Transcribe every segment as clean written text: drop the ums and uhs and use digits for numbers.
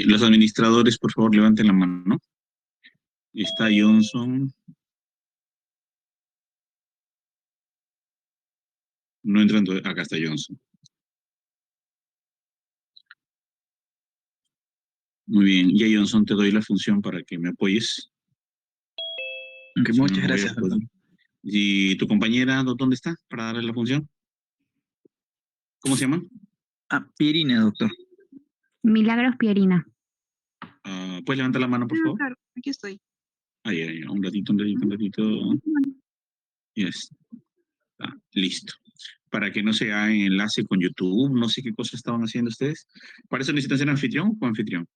Los administradores, por favor, levanten la mano. Está Johnson. No entran todavía. Acá está Johnson. Muy bien. Ya, Johnson, te doy la función para que me apoyes. Okay, Si muchas no, gracias, doctor. ¿Y tu compañera dónde está para darle la función? ¿Cómo se llama? Pierina, doctor. Milagros Pierina. ¿Puedes levantar la mano, por favor? Claro, aquí estoy. Ya. Un ratito. Yes. Listo. Para que no se haga enlace con YouTube, no sé qué cosas estaban haciendo ustedes. ¿Para eso necesitan ser anfitrión o anfitrión?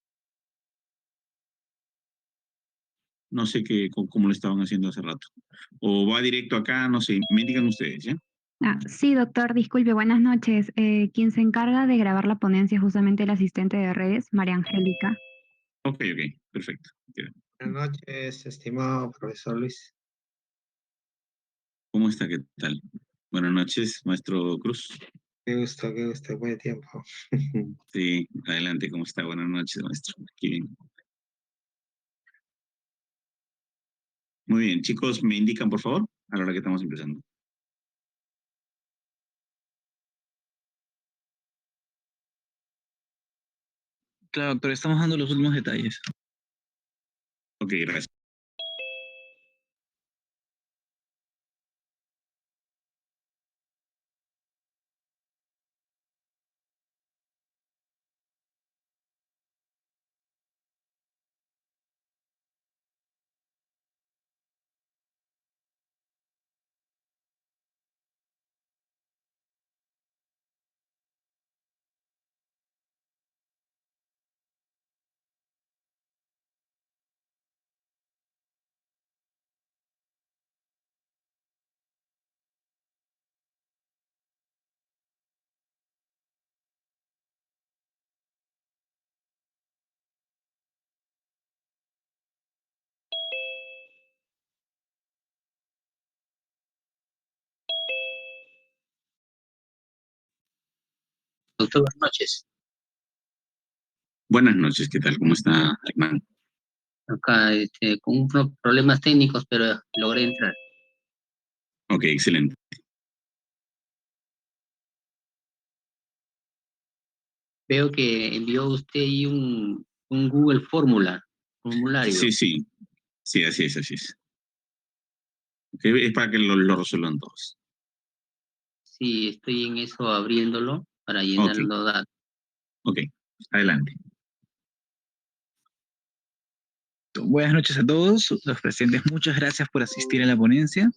No sé cómo lo estaban haciendo hace rato. O va directo acá, no sé, me digan ustedes, ¿ya? Sí, doctor, disculpe, buenas noches. Quien se encarga de grabar la ponencia es justamente el asistente de redes, María Angélica. Ok, perfecto. Buenas noches, estimado profesor Luis. ¿Cómo está? ¿Qué tal? Buenas noches, maestro Cruz. Qué gusto, buen tiempo. Sí, adelante, ¿cómo está? Buenas noches, maestro. Aquí bien. Muy bien, chicos, me indican, por favor, a la hora que estamos empezando. Claro, doctor, estamos dando los últimos detalles. Ok, gracias. Doctor, buenas noches. Buenas noches, ¿qué tal? ¿Cómo está, Hernán? Acá con problemas técnicos, pero logré entrar. Ok, excelente. Veo que envió usted ahí un Google formulario. Sí, así es. Okay, es para que lo resuelvan todos. Sí, estoy en eso abriéndolo para llenar los datos. Ok, adelante. Buenas noches a todos los presentes. Muchas gracias por asistir a la ponencia.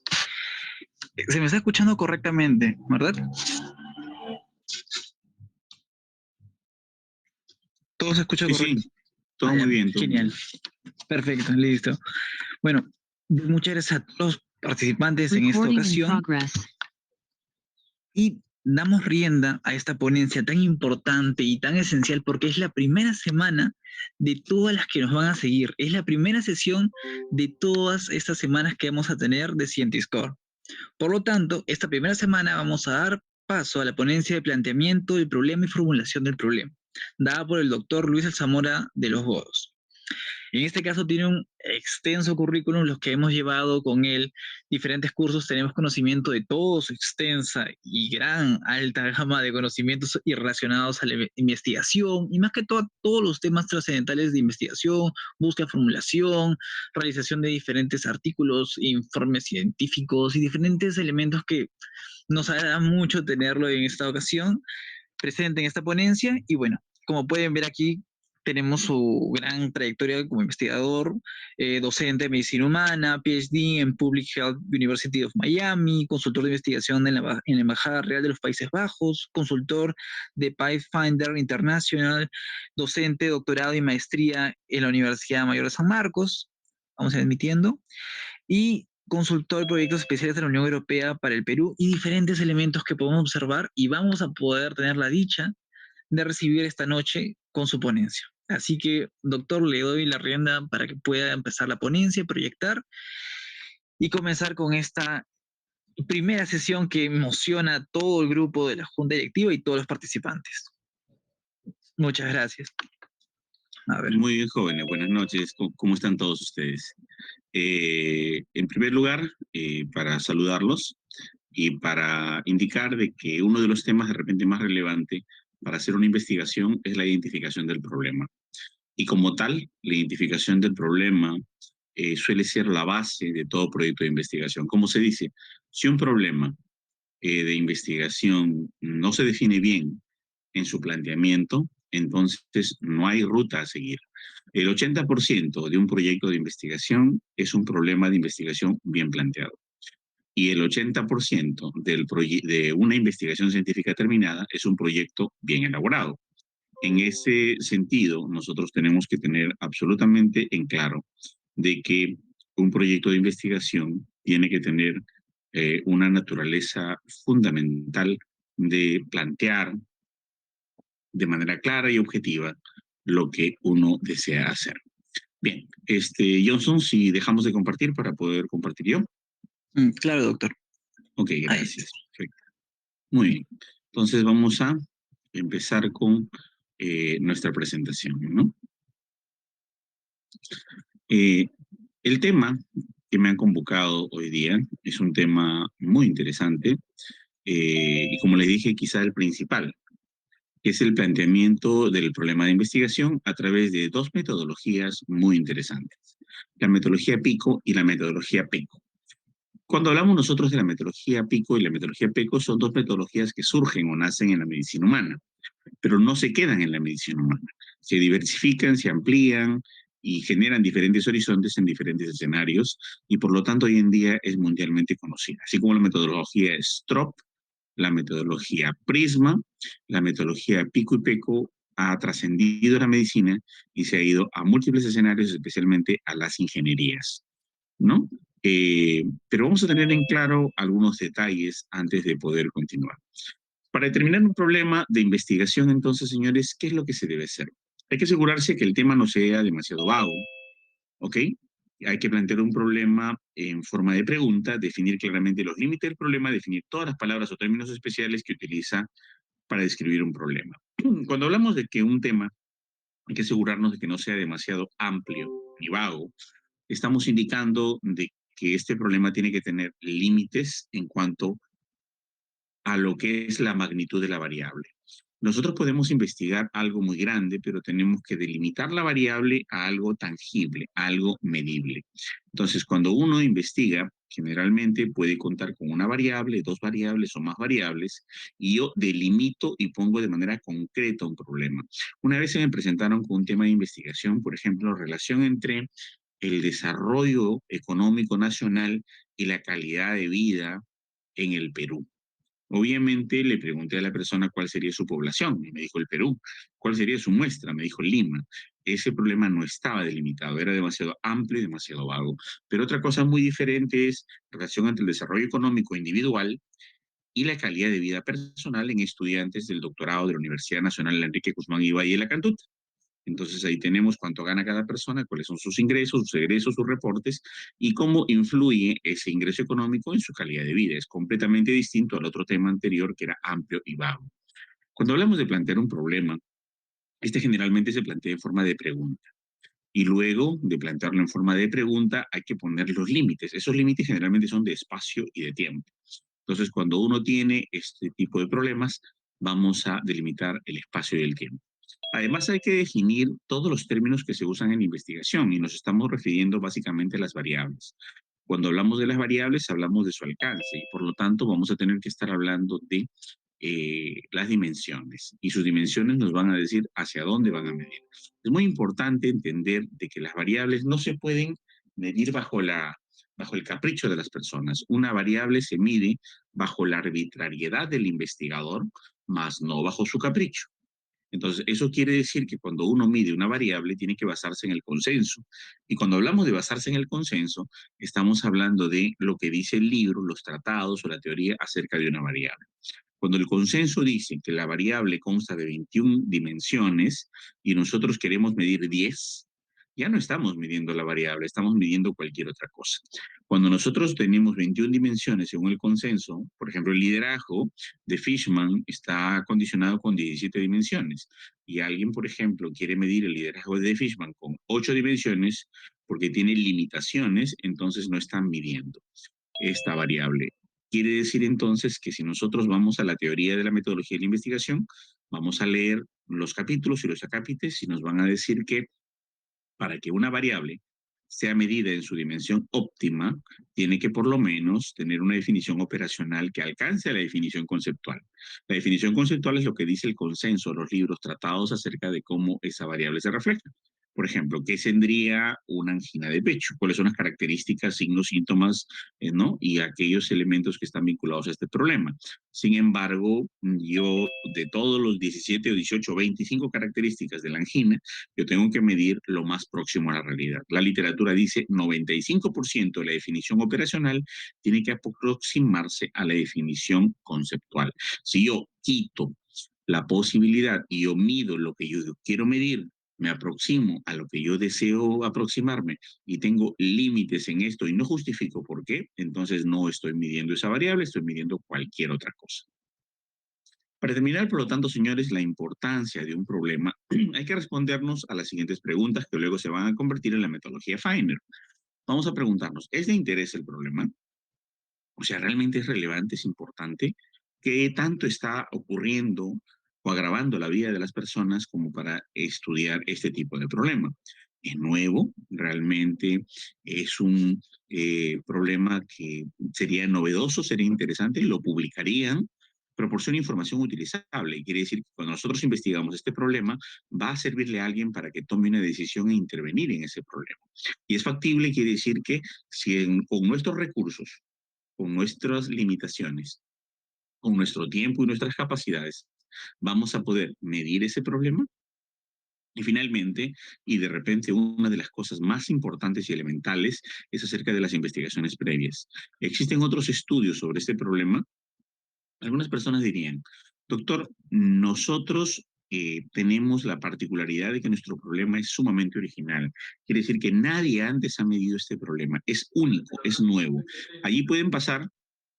Se me está escuchando correctamente, ¿verdad? ¿Todo se escucha correcto? Sí, todo muy bien. Genial. Perfecto, listo. Bueno, muchas gracias a todos los participantes en esta ocasión. Y damos rienda a esta ponencia tan importante y tan esencial porque es la primera semana de todas las que nos van a seguir. Es la primera sesión de todas estas semanas que vamos a tener de Scientiscore. Por lo tanto, esta primera semana vamos a dar paso a la ponencia de planteamiento del problema y formulación del problema, dada por el doctor Luis Alzamora de los Godos. En este caso tiene un extenso currículum, los que hemos llevado con él diferentes cursos, tenemos conocimiento de toda su extensa y gran alta gama de conocimientos y relacionados a la investigación, y más que todo, todos los temas trascendentales de investigación, búsqueda, formulación, realización de diferentes artículos, informes científicos y diferentes elementos que nos agrada mucho tenerlo en esta ocasión presente en esta ponencia. Y bueno, como pueden ver aquí, tenemos su gran trayectoria como investigador, docente de medicina humana, PhD en Public Health University of Miami, consultor de investigación en la Embajada Real de los Países Bajos, consultor de Pathfinder International, docente, doctorado y maestría en la Universidad Mayor de San Marcos, vamos a ir admitiendo, y consultor de proyectos especiales de la Unión Europea para el Perú y diferentes elementos que podemos observar, y vamos a poder tener la dicha de recibir esta noche con su ponencia. Así que, doctor, le doy la rienda para que pueda empezar la ponencia, proyectar y comenzar con esta primera sesión que emociona a todo el grupo de la Junta Directiva y todos los participantes. Muchas gracias. A ver. Muy bien, jóvenes. Buenas noches. ¿Cómo están todos ustedes? En primer lugar, para saludarlos y para indicar de que uno de los temas de repente más relevante para hacer una investigación es la identificación del problema. Y como tal, la identificación del problema suele ser la base de todo proyecto de investigación. Como se dice, si un problema de investigación no se define bien en su planteamiento, entonces no hay ruta a seguir. El 80% de un proyecto de investigación es un problema de investigación bien planteado. Y el 80% de una investigación científica terminada es un proyecto bien elaborado. En ese sentido, nosotros tenemos que tener absolutamente en claro de que un proyecto de investigación tiene que tener una naturaleza fundamental de plantear de manera clara y objetiva lo que uno desea hacer. Bien, Johnson, si dejamos de compartir para poder compartir yo. Claro, doctor. Ok, gracias. Perfecto. Muy bien. Entonces vamos a empezar con nuestra presentación, ¿no? El tema que me han convocado hoy día es un tema muy interesante y como les dije, quizá el principal, que es el planteamiento del problema de investigación a través de dos metodologías muy interesantes, la metodología PICO y la metodología PECO. Cuando hablamos nosotros de la metodología PICO y la metodología PECO, son dos metodologías que surgen o nacen en la medicina humana, pero no se quedan en la medicina humana. Se diversifican, se amplían y generan diferentes horizontes en diferentes escenarios y por lo tanto hoy en día es mundialmente conocida, así como la metodología STROP, la metodología PRISMA, la metodología PICO y PECO ha trascendido la medicina y se ha ido a múltiples escenarios, especialmente a las ingenierías, ¿no? Pero vamos a tener en claro algunos detalles antes de poder continuar. Para determinar un problema de investigación, entonces, señores, ¿qué es lo que se debe hacer? Hay que asegurarse que el tema no sea demasiado vago, ¿ok? Hay que plantear un problema en forma de pregunta, definir claramente los límites del problema, definir todas las palabras o términos especiales que utiliza para describir un problema. Cuando hablamos de que un tema hay que asegurarnos de que no sea demasiado amplio ni vago, estamos indicando de que este problema tiene que tener límites en cuanto a lo que es la magnitud de la variable. Nosotros podemos investigar algo muy grande, pero tenemos que delimitar la variable a algo tangible, a algo medible. Entonces, cuando uno investiga, generalmente puede contar con una variable, dos variables o más variables, y yo delimito y pongo de manera concreta un problema. Una vez se me presentaron con un tema de investigación, por ejemplo, relación entre el desarrollo económico nacional y la calidad de vida en el Perú. Obviamente le pregunté a la persona cuál sería su población y me dijo el Perú. ¿Cuál sería su muestra? Me dijo Lima. Ese problema no estaba delimitado, era demasiado amplio y demasiado vago. Pero otra cosa muy diferente es relación entre el desarrollo económico individual y la calidad de vida personal en estudiantes del doctorado de la Universidad Nacional Enrique Guzmán y Valle de la Cantuta. Entonces ahí tenemos cuánto gana cada persona, cuáles son sus ingresos, sus egresos, sus reportes y cómo influye ese ingreso económico en su calidad de vida. Es completamente distinto al otro tema anterior que era amplio y vago. Cuando hablamos de plantear un problema, este generalmente se plantea en forma de pregunta. Y luego de plantearlo en forma de pregunta, hay que poner los límites. Esos límites generalmente son de espacio y de tiempo. Entonces, cuando uno tiene este tipo de problemas, vamos a delimitar el espacio y el tiempo. Además, hay que definir todos los términos que se usan en investigación y nos estamos refiriendo básicamente a las variables. Cuando hablamos de las variables, hablamos de su alcance y por lo tanto vamos a tener que estar hablando de las dimensiones y sus dimensiones nos van a decir hacia dónde van a medir. Es muy importante entender de que las variables no se pueden medir bajo el capricho de las personas. Una variable se mide bajo la arbitrariedad del investigador, más no bajo su capricho. Entonces, eso quiere decir que cuando uno mide una variable, tiene que basarse en el consenso. Y cuando hablamos de basarse en el consenso, estamos hablando de lo que dice el libro, los tratados o la teoría acerca de una variable. Cuando el consenso dice que la variable consta de 21 dimensiones y nosotros queremos medir 10, ya no estamos midiendo la variable, estamos midiendo cualquier otra cosa. Cuando nosotros tenemos 21 dimensiones según el consenso, por ejemplo, el liderazgo de Fishman está condicionado con 17 dimensiones y alguien, por ejemplo, quiere medir el liderazgo de Fishman con 8 dimensiones porque tiene limitaciones, entonces no están midiendo esta variable. Quiere decir entonces que si nosotros vamos a la teoría de la metodología de la investigación, vamos a leer los capítulos y los acápites y nos van a decir que para que una variable sea medida en su dimensión óptima, tiene que por lo menos tener una definición operacional que alcance a la definición conceptual. La definición conceptual es lo que dice el consenso, los libros tratados acerca de cómo esa variable se refleja. Por ejemplo, ¿qué tendría una angina de pecho? ¿Cuáles son las características, signos, síntomas, ¿no? Y aquellos elementos que están vinculados a este problema. Sin embargo, yo de todos los 17 o 18 o 25 características de la angina, yo tengo que medir lo más próximo a la realidad. La literatura dice 95% de la definición operacional tiene que aproximarse a la definición conceptual. Si yo quito la posibilidad y yo mido lo que yo quiero medir, me aproximo a lo que yo deseo aproximarme y tengo límites en esto y no justifico por qué, entonces no estoy midiendo esa variable, estoy midiendo cualquier otra cosa. Para terminar, por lo tanto, señores, la importancia de un problema, hay que respondernos a las siguientes preguntas que luego se van a convertir en la metodología Feiner. Vamos a preguntarnos, ¿es de interés el problema? O sea, ¿realmente es relevante, es importante? ¿Qué tanto está ocurriendo o agravando la vida de las personas como para estudiar este tipo de problema? ¿Es nuevo? ¿Realmente es un problema que sería novedoso, sería interesante? ¿Lo publicarían? Proporciona información utilizable. Y quiere decir que cuando nosotros investigamos este problema, va a servirle a alguien para que tome una decisión e intervenir en ese problema. Y es factible, quiere decir que si con nuestros recursos, con nuestras limitaciones, con nuestro tiempo y nuestras capacidades, vamos a poder medir ese problema. Y finalmente, y de repente, una de las cosas más importantes y elementales es acerca de las investigaciones previas. Existen otros estudios sobre este problema. Algunas personas dirían, doctor, nosotros tenemos la particularidad de que nuestro problema es sumamente original. Quiere decir que nadie antes ha medido este problema. Es único, es nuevo. Allí pueden pasar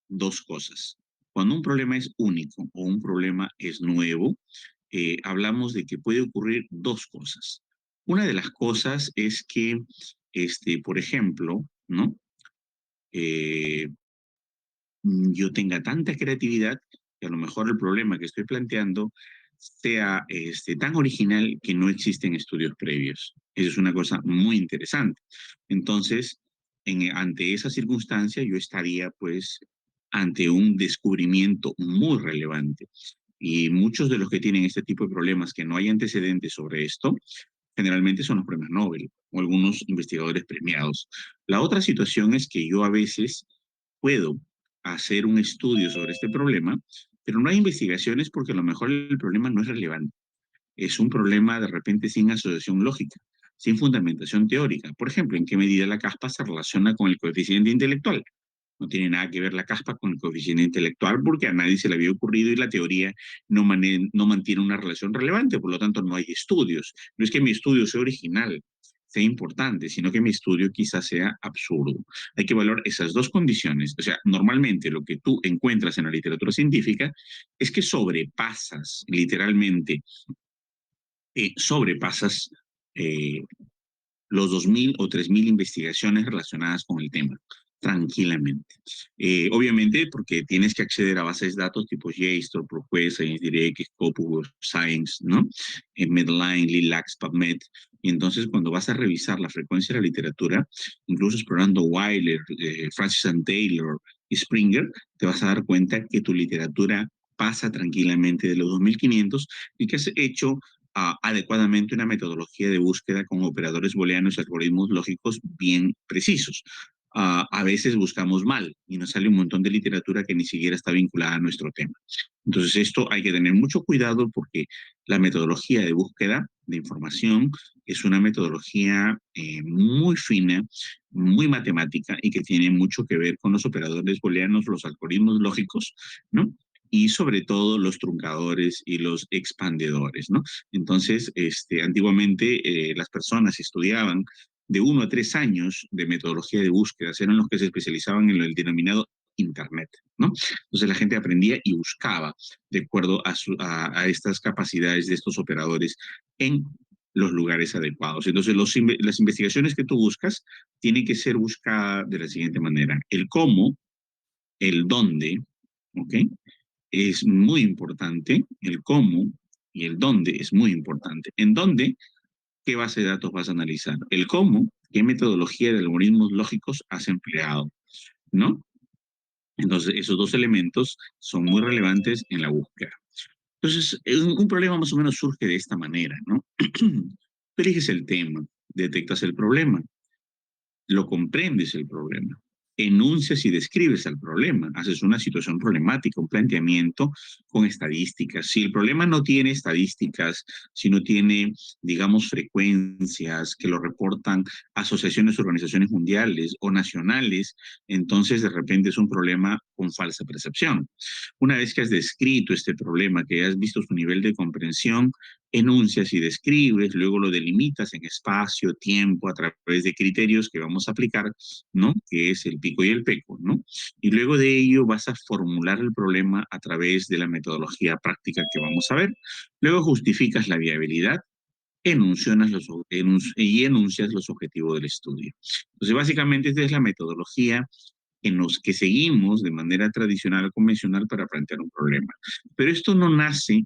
dos cosas. Cuando un problema es único o un problema es nuevo, hablamos de que puede ocurrir dos cosas. Una de las cosas es que, por ejemplo, ¿no? Yo tenga tanta creatividad que a lo mejor el problema que estoy planteando sea tan original que no existen estudios previos. Eso es una cosa muy interesante. Entonces, ante esa circunstancia, yo estaría pues ante un descubrimiento muy relevante. Y muchos de los que tienen este tipo de problemas, que no hay antecedentes sobre esto, generalmente son los premios Nobel o algunos investigadores premiados. La otra situación es que yo a veces puedo hacer un estudio sobre este problema, pero no hay investigaciones porque a lo mejor el problema no es relevante. Es un problema de repente sin asociación lógica, sin fundamentación teórica. Por ejemplo, ¿en qué medida la caspa se relaciona con el coeficiente intelectual? No tiene nada que ver la caspa con el coeficiente intelectual porque a nadie se le había ocurrido y la teoría no mantiene una relación relevante, por lo tanto no hay estudios. No es que mi estudio sea original, sea importante, sino que mi estudio quizás sea absurdo. Hay que valorar esas dos condiciones. O sea, normalmente lo que tú encuentras en la literatura científica es que sobrepasas, literalmente, sobrepasas eh, los 2.000 o 3.000 investigaciones relacionadas con el tema, tranquilamente. Obviamente, porque tienes que acceder a bases de datos tipo JSTOR, ProQuest, ScienceDirect, Scopus, Web Science, ¿no? Medline, Lilacs, PubMed. Y entonces, cuando vas a revisar la frecuencia de la literatura, incluso explorando Weiler, Francis and Taylor y Springer, te vas a dar cuenta que tu literatura pasa tranquilamente de los 2.500 y que has hecho adecuadamente una metodología de búsqueda con operadores booleanos y algoritmos lógicos bien precisos. A veces buscamos mal y nos sale un montón de literatura que ni siquiera está vinculada a nuestro tema. Entonces esto hay que tener mucho cuidado porque la metodología de búsqueda de información es una metodología muy fina, muy matemática y que tiene mucho que ver con los operadores booleanos, los algoritmos lógicos, ¿no? Y sobre todo los truncadores y los expandedores, ¿no? Entonces, antiguamente las personas estudiaban de 1 a 3 años de metodología de búsqueda, eran los que se especializaban en el denominado Internet, ¿no? Entonces la gente aprendía y buscaba de acuerdo a estas capacidades de estos operadores en los lugares adecuados. Entonces las investigaciones que tú buscas tienen que ser buscadas de la siguiente manera. El cómo, el dónde, ¿ok? Es muy importante, el cómo y el dónde es muy importante. En dónde, ¿qué base de datos vas a analizar? El cómo, qué metodología de algoritmos lógicos has empleado, ¿no? Entonces, esos dos elementos son muy relevantes en la búsqueda. Entonces, un problema más o menos surge de esta manera, ¿no? Tú eliges el tema, detectas el problema, lo comprendes el problema, enuncias y describes el problema, haces una situación problemática, un planteamiento con estadísticas. Si el problema no tiene estadísticas, si no tiene, digamos, frecuencias que lo reportan asociaciones, organizaciones mundiales o nacionales, entonces de repente es un problema con falsa percepción. Una vez que has descrito este problema, que has visto su nivel de comprensión, enuncias y describes, luego lo delimitas en espacio, tiempo, a través de criterios que vamos a aplicar, ¿no? Que es el pico y el peco, ¿no? Y luego de ello vas a formular el problema a través de la metodología práctica que vamos a ver. Luego justificas la viabilidad y enuncias los objetivos del estudio. Entonces, básicamente, esta es la metodología que seguimos de manera tradicional o convencional para plantear un problema. Pero esto no nace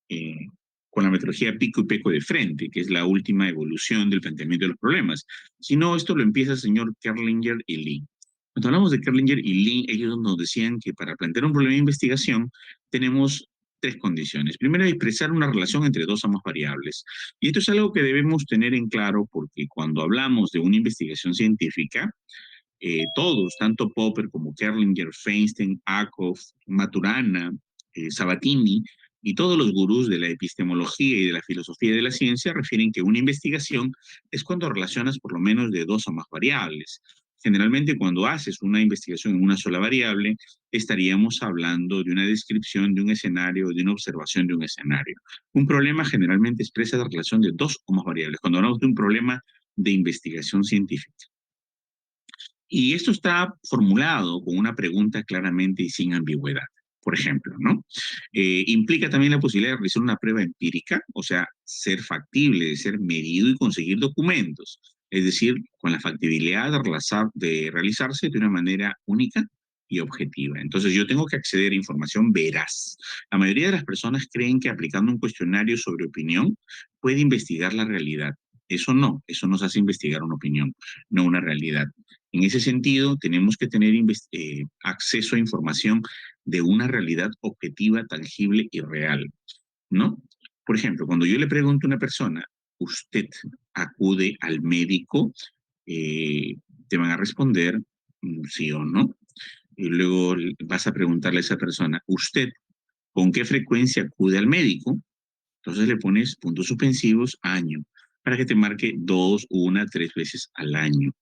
eh, con la metodología pico y peco de frente, que es la última evolución del planteamiento de los problemas, sino esto lo empieza el señor Kerlinger y Lee. Cuando hablamos de Kerlinger y Lee, ellos nos decían que para plantear un problema de investigación tenemos tres condiciones. Primero, expresar una relación entre dos o más variables. Y esto es algo que debemos tener en claro porque cuando hablamos de una investigación científica, todos, tanto Popper como Kerlinger, Feinstein, Ackoff, Maturana, Sabatini y todos los gurús de la epistemología y de la filosofía de la ciencia refieren que una investigación es cuando relacionas por lo menos de dos o más variables. Generalmente cuando haces una investigación en una sola variable, estaríamos hablando de una descripción de un escenario, de una observación de un escenario. Un problema generalmente expresa la relación de dos o más variables, cuando hablamos de un problema de investigación científica. Y esto está formulado con una pregunta claramente y sin ambigüedad. Por ejemplo, ¿no? Implica también la posibilidad de realizar una prueba empírica, o sea, ser factible, de ser medido y conseguir documentos. Es decir, con la factibilidad de realizarse de una manera única y objetiva. Entonces yo tengo que acceder a información veraz. La mayoría de las personas creen que aplicando un cuestionario sobre opinión puede investigar la realidad. Eso nos hace investigar una opinión, no una realidad. En ese sentido, tenemos que tener acceso a información de una realidad objetiva, tangible y real, ¿no? Por ejemplo, cuando yo le pregunto a una persona, ¿usted acude al médico? Eh, Te van a responder sí o no. Y luego vas a preguntarle a esa persona, ¿usted con qué frecuencia acude al médico? Entonces le pones puntos suspensivos año, para que te marque 2, 1, 3 veces al año.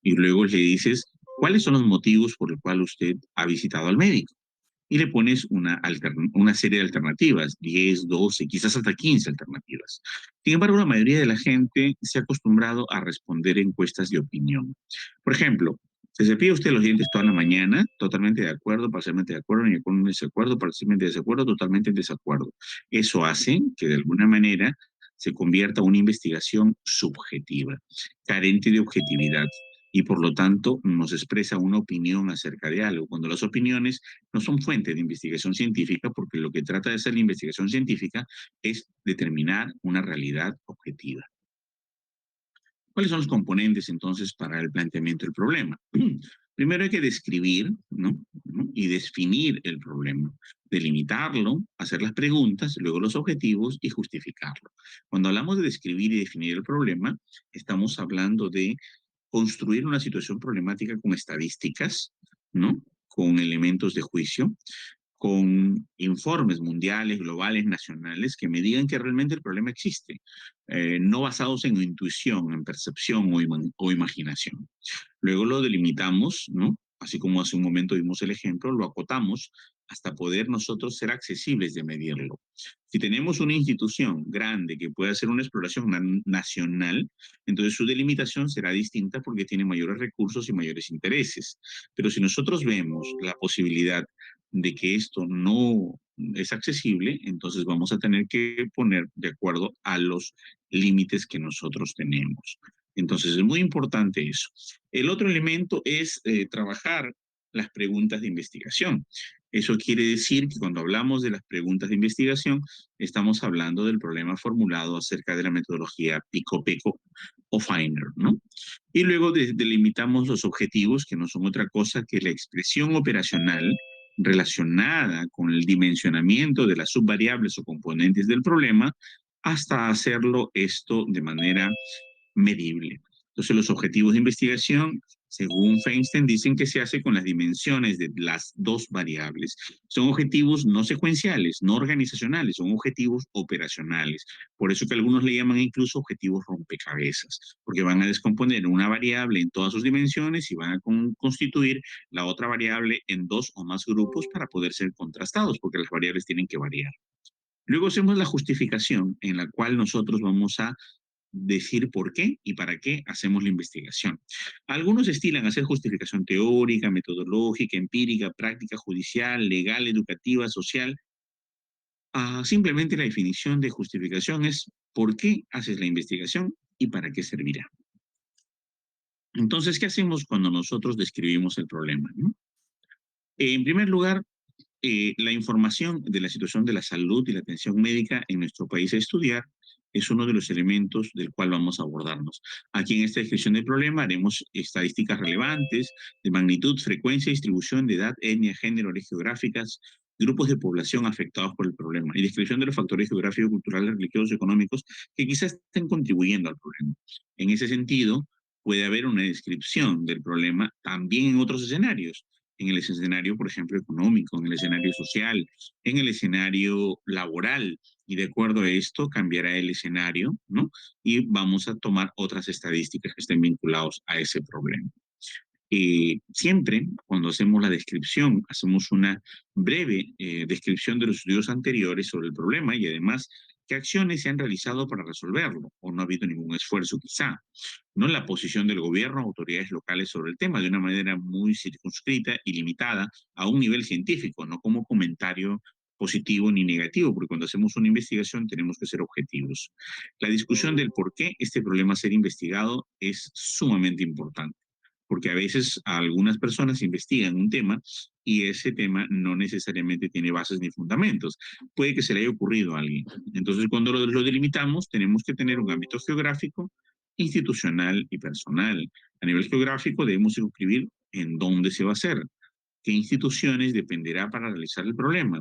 Y luego le dices, ¿Cuáles son los motivos por los cuales usted ha visitado al médico? Y le pones una serie de alternativas, 10, 12, quizás hasta 15 alternativas. Sin embargo, la mayoría de la gente se ha acostumbrado a responder encuestas de opinión. Por ejemplo, se cepilla usted los dientes toda la mañana, totalmente de acuerdo, parcialmente de acuerdo, ni de acuerdo, ni de desacuerdo, parcialmente de desacuerdo, totalmente en desacuerdo. Eso hace que de alguna manera se convierta en una investigación subjetiva, carente de objetividad, y por lo tanto nos expresa una opinión acerca de algo, cuando las opiniones no son fuente de investigación científica, porque lo que trata de hacer la investigación científica es determinar una realidad objetiva. ¿Cuáles son los componentes entonces para el planteamiento del problema? Primero hay que describir, ¿no? Y definir el problema, delimitarlo, hacer las preguntas, luego los objetivos y justificarlo. Cuando hablamos de describir y definir el problema, estamos hablando de construir una situación problemática con estadísticas, ¿no? Con elementos de juicio, con informes mundiales, globales, nacionales, que me digan que realmente el problema existe, no basados en intuición, en percepción o imaginación. Luego lo delimitamos, ¿no? Así como hace un momento vimos el ejemplo, lo acotamos hasta poder nosotros ser accesibles de medirlo. Si tenemos una institución grande que puede hacer una exploración nacional, entonces su delimitación será distinta porque tiene mayores recursos y mayores intereses. Pero si nosotros vemos la posibilidad de que esto no es accesible, entonces vamos a tener que poner de acuerdo a los límites que nosotros tenemos. Entonces es muy importante eso. El otro elemento es trabajar las preguntas de investigación. Eso quiere decir que cuando hablamos de las preguntas de investigación, estamos hablando del problema formulado acerca de la metodología Pico-Peco o Feiner, ¿no? Y luego delimitamos los objetivos, que no son otra cosa que la expresión operacional relacionada con el dimensionamiento de las subvariables o componentes del problema, hasta hacerlo esto de manera medible. Entonces, los objetivos de investigación, según Feinstein, dicen que se hace con las dimensiones de las dos variables. Son objetivos no secuenciales, no organizacionales, son objetivos operacionales. Por eso que algunos le llaman incluso objetivos rompecabezas, porque van a descomponer una variable en todas sus dimensiones y van a constituir la otra variable en dos o más grupos para poder ser contrastados, porque las variables tienen que variar. Luego hacemos la justificación en la cual nosotros vamos a decir por qué y para qué hacemos la investigación. Algunos estilan hacer justificación teórica, metodológica, empírica, práctica, judicial, legal, educativa, social. Simplemente la definición de justificación es por qué haces la investigación y para qué servirá. Entonces, ¿qué hacemos cuando nosotros describimos el problema, ¿no? En primer lugar, la información de la situación de la salud y la atención médica en nuestro país a estudiar es uno de los elementos del cual vamos a abordarnos. Aquí en esta descripción del problema haremos estadísticas relevantes de magnitud, frecuencia, distribución de edad, etnia, género, áreas geográficas, grupos de población afectados por el problema y descripción de los factores geográficos, culturales, religiosos, económicos que quizás estén contribuyendo al problema. En ese sentido, puede haber una descripción del problema también en otros escenarios, en el escenario, por ejemplo, económico, en el escenario social, en el escenario laboral, y de acuerdo a esto cambiará el escenario, ¿no? Y vamos a tomar otras estadísticas que estén vinculadas a ese problema. Siempre, cuando hacemos la descripción, hacemos una breve descripción de los estudios anteriores sobre el problema y además qué acciones se han realizado para resolverlo, o no ha habido ningún esfuerzo quizá, ¿no? La posición del gobierno, autoridades locales sobre el tema de una manera muy circunscrita y limitada a un nivel científico, no como comentario positivo ni negativo, porque cuando hacemos una investigación tenemos que ser objetivos. La discusión del por qué este problema ser investigado es sumamente importante, porque a veces algunas personas investigan un tema y ese tema no necesariamente tiene bases ni fundamentos. Puede que se le haya ocurrido a alguien. Entonces, cuando lo delimitamos, tenemos que tener un ámbito geográfico, institucional y personal. A nivel geográfico debemos escribir en dónde se va a hacer, qué instituciones dependerá para realizar el problema.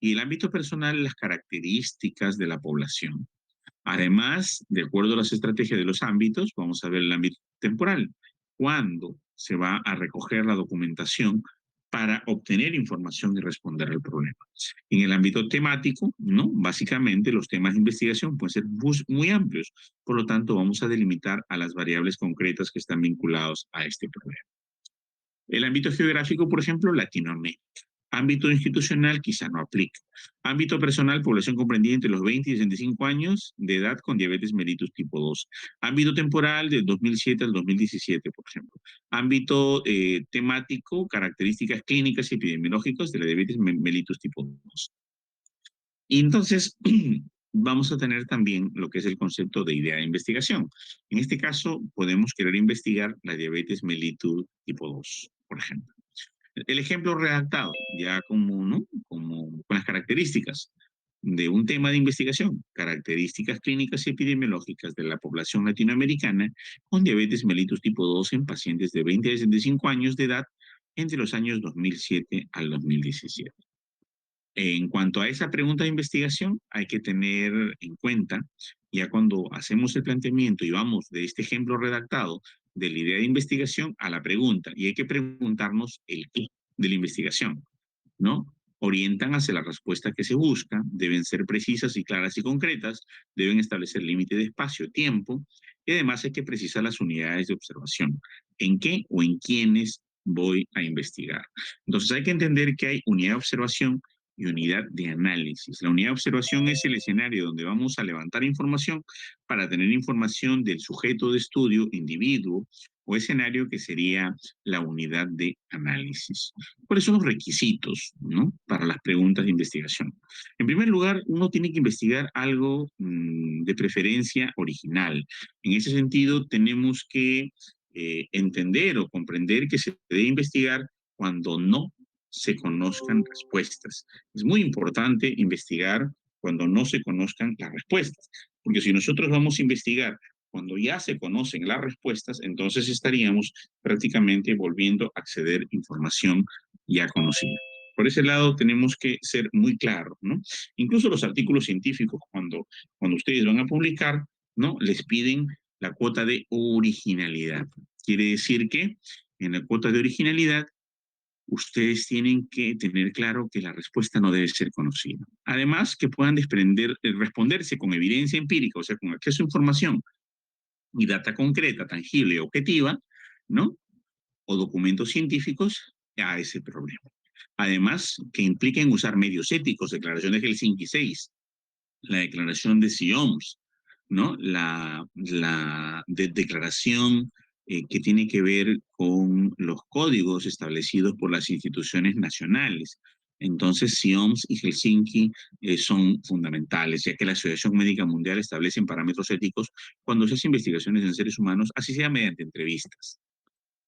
Y el ámbito personal, las características de la población. Además, de acuerdo a las estrategias de los ámbitos, vamos a ver el ámbito temporal. ¿Cuándo se va a recoger la documentación para obtener información y responder al problema? En el ámbito temático, ¿no? Básicamente los temas de investigación pueden ser muy amplios. Por lo tanto, vamos a delimitar a las variables concretas que están vinculadas a este problema. El ámbito geográfico, por ejemplo, Latinoamérica. Ámbito institucional quizá no aplica. Ámbito personal, población comprendida entre los 20 y 65 años de edad con diabetes mellitus tipo 2. Ámbito temporal, del 2007 al 2017, por ejemplo. Ámbito temático, características clínicas y epidemiológicas de la diabetes mellitus tipo 2. Y entonces vamos a tener también lo que es el concepto de idea de investigación. En este caso, podemos querer investigar la diabetes mellitus tipo 2, por ejemplo. El ejemplo redactado, ya como, ¿no? Como con las características de un tema de investigación, características clínicas y epidemiológicas de la población latinoamericana con diabetes mellitus tipo 2 en pacientes de 20 a 65 años de edad entre los años 2007 al 2017. En cuanto a esa pregunta de investigación, hay que tener en cuenta, ya cuando hacemos el planteamiento y vamos de este ejemplo redactado, de la idea de investigación a la pregunta, y hay que preguntarnos el qué de la investigación, ¿no? Orientan hacia la respuesta que se busca, deben ser precisas y claras y concretas, deben establecer límite de espacio-tiempo, y además hay que precisar las unidades de observación, en qué o en quiénes voy a investigar. Entonces hay que entender que hay unidad de observación y unidad de análisis. La unidad de observación es el escenario donde vamos a levantar información para tener información del sujeto de estudio, individuo o escenario que sería la unidad de análisis. ¿Cuáles son los requisitos, ¿no? Para las preguntas de investigación? En primer lugar, uno tiene que investigar algo de preferencia original. En ese sentido, tenemos que entender o comprender que se debe investigar cuando no se conozcan respuestas. Es muy importante investigar cuando no se conozcan las respuestas, porque si nosotros vamos a investigar cuando ya se conocen las respuestas, entonces estaríamos prácticamente volviendo a acceder a información ya conocida. Por ese lado tenemos que ser muy claros, ¿no? Incluso los artículos científicos, cuando ustedes van a publicar, ¿no? Les piden la cuota de originalidad. Quiere decir que en la cuota de originalidad ustedes tienen que tener claro que la respuesta no debe ser conocida. Además, que puedan responderse con evidencia empírica, o sea, con acceso a información y data concreta, tangible y objetiva, ¿no? O documentos científicos a ese problema. Además, que impliquen usar medios éticos, declaración de Helsinki 6, la declaración de SIOMS, ¿no? La declaración que tiene que ver con los códigos establecidos por las instituciones nacionales. Entonces, SIOMS y Helsinki son fundamentales, ya que la Asociación Médica Mundial establece parámetros éticos cuando se hace investigaciones en seres humanos, así sea mediante entrevistas.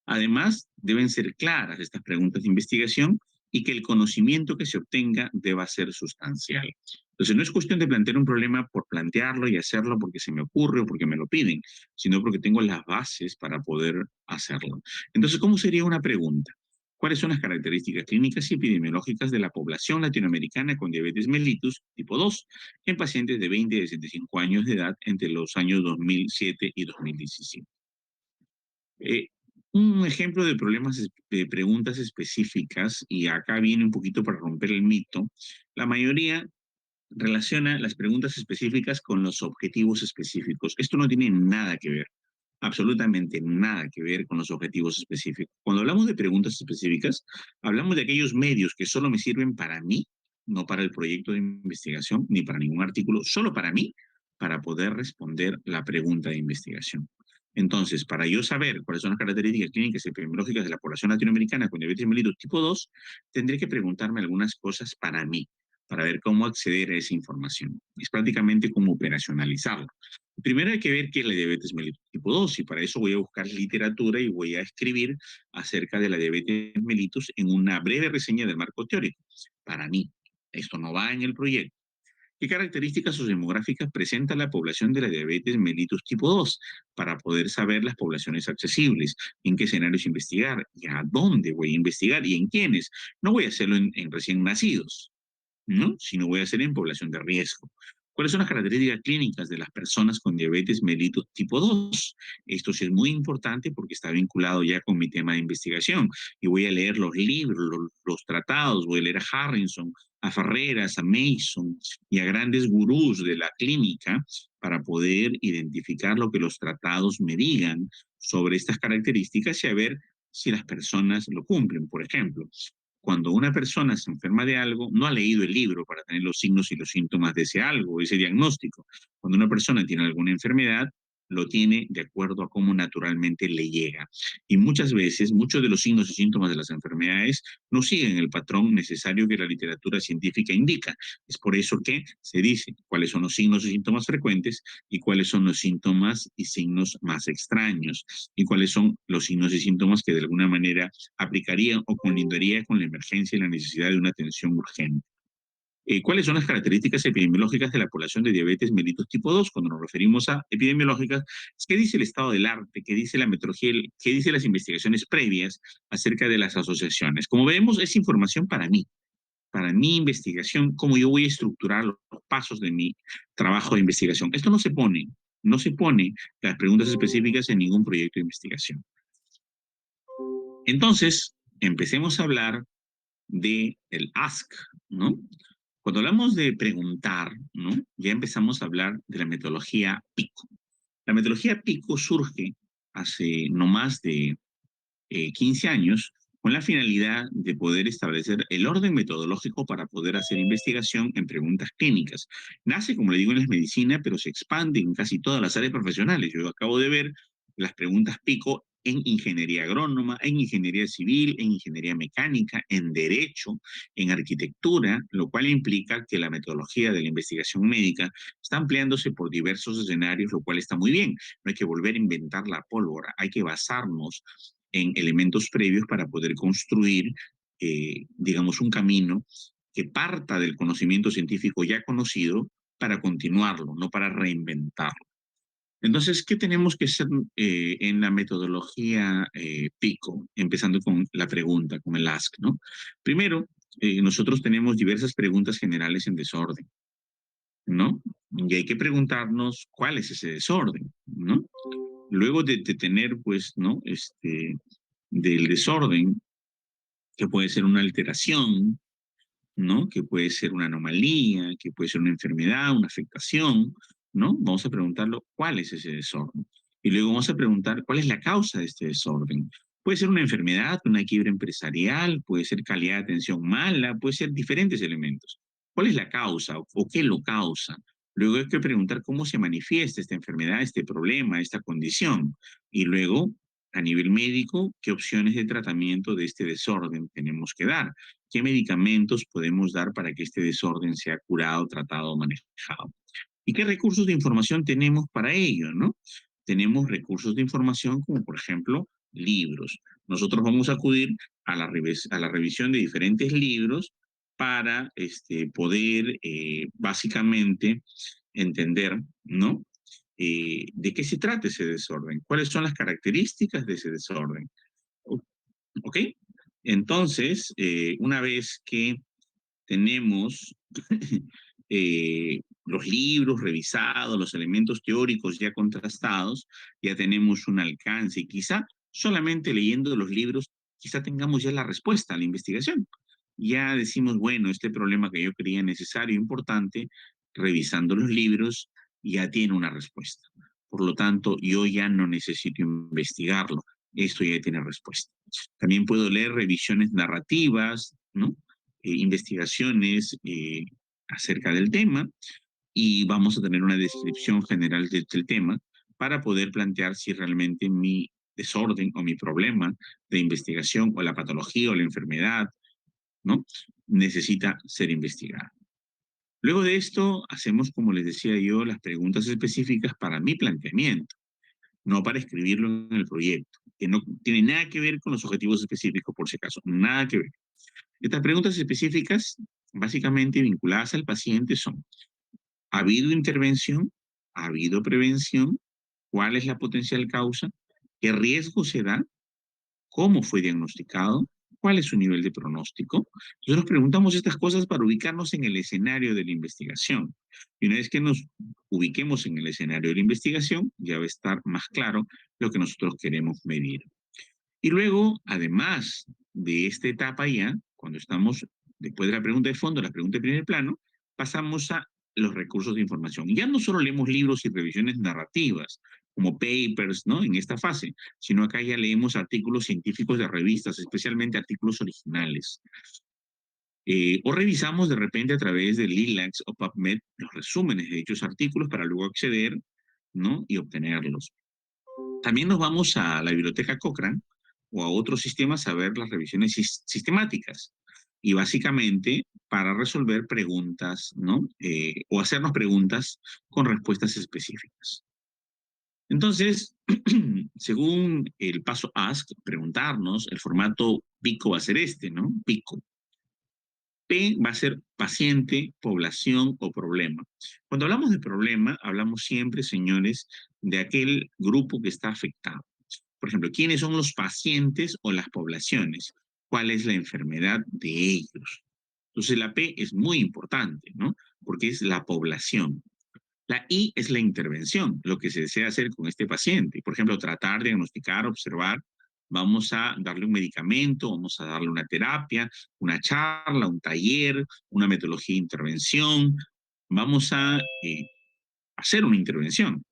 Además, deben ser claras estas preguntas de investigación y que el conocimiento que se obtenga deba ser sustancial. Entonces, no es cuestión de plantear un problema por plantearlo y hacerlo porque se me ocurre o porque me lo piden, sino porque tengo las bases para poder hacerlo. Entonces, ¿cómo sería una pregunta? ¿Cuáles son las características clínicas y epidemiológicas de la población latinoamericana con diabetes mellitus tipo 2 en pacientes de 20 y 65 años de edad entre los años 2007 y 2017? Eh, un ejemplo de problemas, de preguntas específicas, y acá viene un poquito para romper el mito, la mayoría relaciona las preguntas específicas con los objetivos específicos. Esto no tiene nada que ver, absolutamente nada que ver con los objetivos específicos. Cuando hablamos de preguntas específicas, hablamos de aquellos medios que solo me sirven para mí, no para el proyecto de investigación, ni para ningún artículo, solo para mí, para poder responder la pregunta de investigación. Entonces, para yo saber cuáles son las características clínicas y epidemiológicas de la población latinoamericana con diabetes mellitus tipo 2, tendré que preguntarme algunas cosas para mí, para ver cómo acceder a esa información. Es prácticamente como operacionalizarlo. Primero hay que ver qué es la diabetes mellitus tipo 2 y para eso voy a buscar literatura y voy a escribir acerca de la diabetes mellitus en una breve reseña del marco teórico. Para mí, esto no va en el proyecto. ¿Qué características sociodemográficas presenta la población de la diabetes mellitus tipo 2 para poder saber las poblaciones accesibles? ¿En qué escenarios investigar? ¿Y a dónde voy a investigar? ¿Y en quiénes? No voy a hacerlo en recién nacidos, ¿no? Sino voy a hacer en población de riesgo. ¿Cuáles son las características clínicas de las personas con diabetes mellitus tipo 2? Esto sí es muy importante porque está vinculado ya con mi tema de investigación. Y voy a leer los libros, los tratados, voy a leer a Harrison, a Ferreras, a Mason y a grandes gurús de la clínica para poder identificar lo que los tratados me digan sobre estas características y a ver si las personas lo cumplen. Por ejemplo, cuando una persona se enferma de algo, no ha leído el libro para tener los signos y los síntomas de ese algo, ese diagnóstico. Cuando una persona tiene alguna enfermedad, lo tiene de acuerdo a cómo naturalmente le llega. Y muchas veces, muchos de los signos y síntomas de las enfermedades no siguen el patrón necesario que la literatura científica indica. Es por eso que se dice cuáles son los signos y síntomas frecuentes y cuáles son los síntomas y signos más extraños y cuáles son los signos y síntomas que de alguna manera aplicarían o colindaría con la emergencia y la necesidad de una atención urgente. ¿Cuáles son las características epidemiológicas de la población de diabetes mellitus tipo 2? Cuando nos referimos a epidemiológicas, ¿qué dice el estado del arte? ¿Qué dice la metodología? ¿Qué dice las investigaciones previas acerca de las asociaciones? Como vemos, es información para mi investigación, cómo yo voy a estructurar los pasos de mi trabajo de investigación. Esto no se pone las preguntas específicas en ningún proyecto de investigación. Entonces, empecemos a hablar del ask, ¿no? Cuando hablamos de preguntar, ¿no? Ya empezamos a hablar de la metodología PICO. La metodología PICO surge hace no más de 15 años con la finalidad de poder establecer el orden metodológico para poder hacer investigación en preguntas clínicas. Nace, como le digo, en la medicina, pero se expande en casi todas las áreas profesionales. Yo acabo de ver las preguntas PICO en ingeniería agrónoma, en ingeniería civil, en ingeniería mecánica, en derecho, en arquitectura, lo cual implica que la metodología de la investigación médica está ampliándose por diversos escenarios, lo cual está muy bien. No hay que volver a inventar la pólvora, hay que basarnos en elementos previos para poder construir, digamos, un camino que parta del conocimiento científico ya conocido para continuarlo, no para reinventarlo. Entonces, ¿qué tenemos que hacer en la metodología PICO? Empezando con la pregunta, con el ask, ¿no? Primero, nosotros tenemos diversas preguntas generales en desorden, ¿no? Y hay que preguntarnos cuál es ese desorden, ¿no? Luego de tener, pues, ¿no? Del desorden, que puede ser una alteración, ¿no? Que puede ser una anomalía, que puede ser una enfermedad, una afectación, ¿no? Vamos a preguntarlo cuál es ese desorden. Y luego vamos a preguntar cuál es la causa de este desorden. Puede ser una enfermedad, una quiebra empresarial, puede ser calidad de atención mala, puede ser diferentes elementos. ¿Cuál es la causa o qué lo causa? Luego hay que preguntar cómo se manifiesta esta enfermedad, este problema, esta condición. Y luego, a nivel médico, qué opciones de tratamiento de este desorden tenemos que dar. ¿Qué medicamentos podemos dar para que este desorden sea curado, tratado o manejado? ¿Y qué recursos de información tenemos para ello, no? Tenemos recursos de información como, por ejemplo, libros. Nosotros vamos a acudir a la revisión de diferentes libros para poder básicamente entender, ¿no? ¿De qué se trata ese desorden? ¿Cuáles son las características de ese desorden? ¿Ok? Entonces, una vez que tenemos los libros revisados, los elementos teóricos ya contrastados, ya tenemos un alcance y quizá solamente leyendo los libros, quizá tengamos ya la respuesta a la investigación. Ya decimos, bueno, este problema que yo creía necesario, importante, revisando los libros, ya tiene una respuesta. Por lo tanto, yo ya no necesito investigarlo, esto ya tiene respuesta. También puedo leer revisiones narrativas, ¿no? Investigaciones acerca del tema y vamos a tener una descripción general del tema para poder plantear si realmente mi desorden o mi problema de investigación o la patología o la enfermedad, ¿no? Necesita ser investigada. Luego de esto, hacemos, como les decía yo, las preguntas específicas para mi planteamiento, no para escribirlo en el proyecto, que no tiene nada que ver con los objetivos específicos, por si acaso, nada que ver. Estas preguntas específicas, básicamente vinculadas al paciente, son: ¿ha habido intervención? ¿Ha habido prevención? ¿Cuál es la potencial causa? ¿Qué riesgo se da? ¿Cómo fue diagnosticado? ¿Cuál es su nivel de pronóstico? Nosotros preguntamos estas cosas para ubicarnos en el escenario de la investigación. Y una vez que nos ubiquemos en el escenario de la investigación, ya va a estar más claro lo que nosotros queremos medir. Y luego, además de esta etapa ya, cuando estamos después de la pregunta de fondo, la pregunta de primer plano, pasamos a los recursos de información. Ya no solo leemos libros y revisiones narrativas, como papers, ¿no? En esta fase, sino acá ya leemos artículos científicos de revistas, especialmente artículos originales. O revisamos de repente a través de Lilacs o PubMed los resúmenes de dichos artículos para luego acceder, ¿no? Y obtenerlos. También nos vamos a la biblioteca Cochrane o a otros sistemas a ver las revisiones sistemáticas. Y básicamente para resolver preguntas, ¿no? O hacernos preguntas con respuestas específicas. Entonces, según el paso Ask, preguntarnos, el formato PICO va a ser este, ¿no? PICO. P va a ser paciente, población o problema. Cuando hablamos de problema, hablamos siempre, señores, de aquel grupo que está afectado. Por ejemplo, ¿quiénes son los pacientes o las poblaciones? ¿Cuál es la enfermedad de ellos? Entonces la P es muy importante, ¿no? Porque es la población. La I es la intervención, lo que se desea hacer con este paciente. Por ejemplo, tratar, diagnosticar, observar. Vamos a darle un medicamento, vamos a darle una terapia, una charla, un taller, una metodología de intervención. Vamos a hacer una intervención.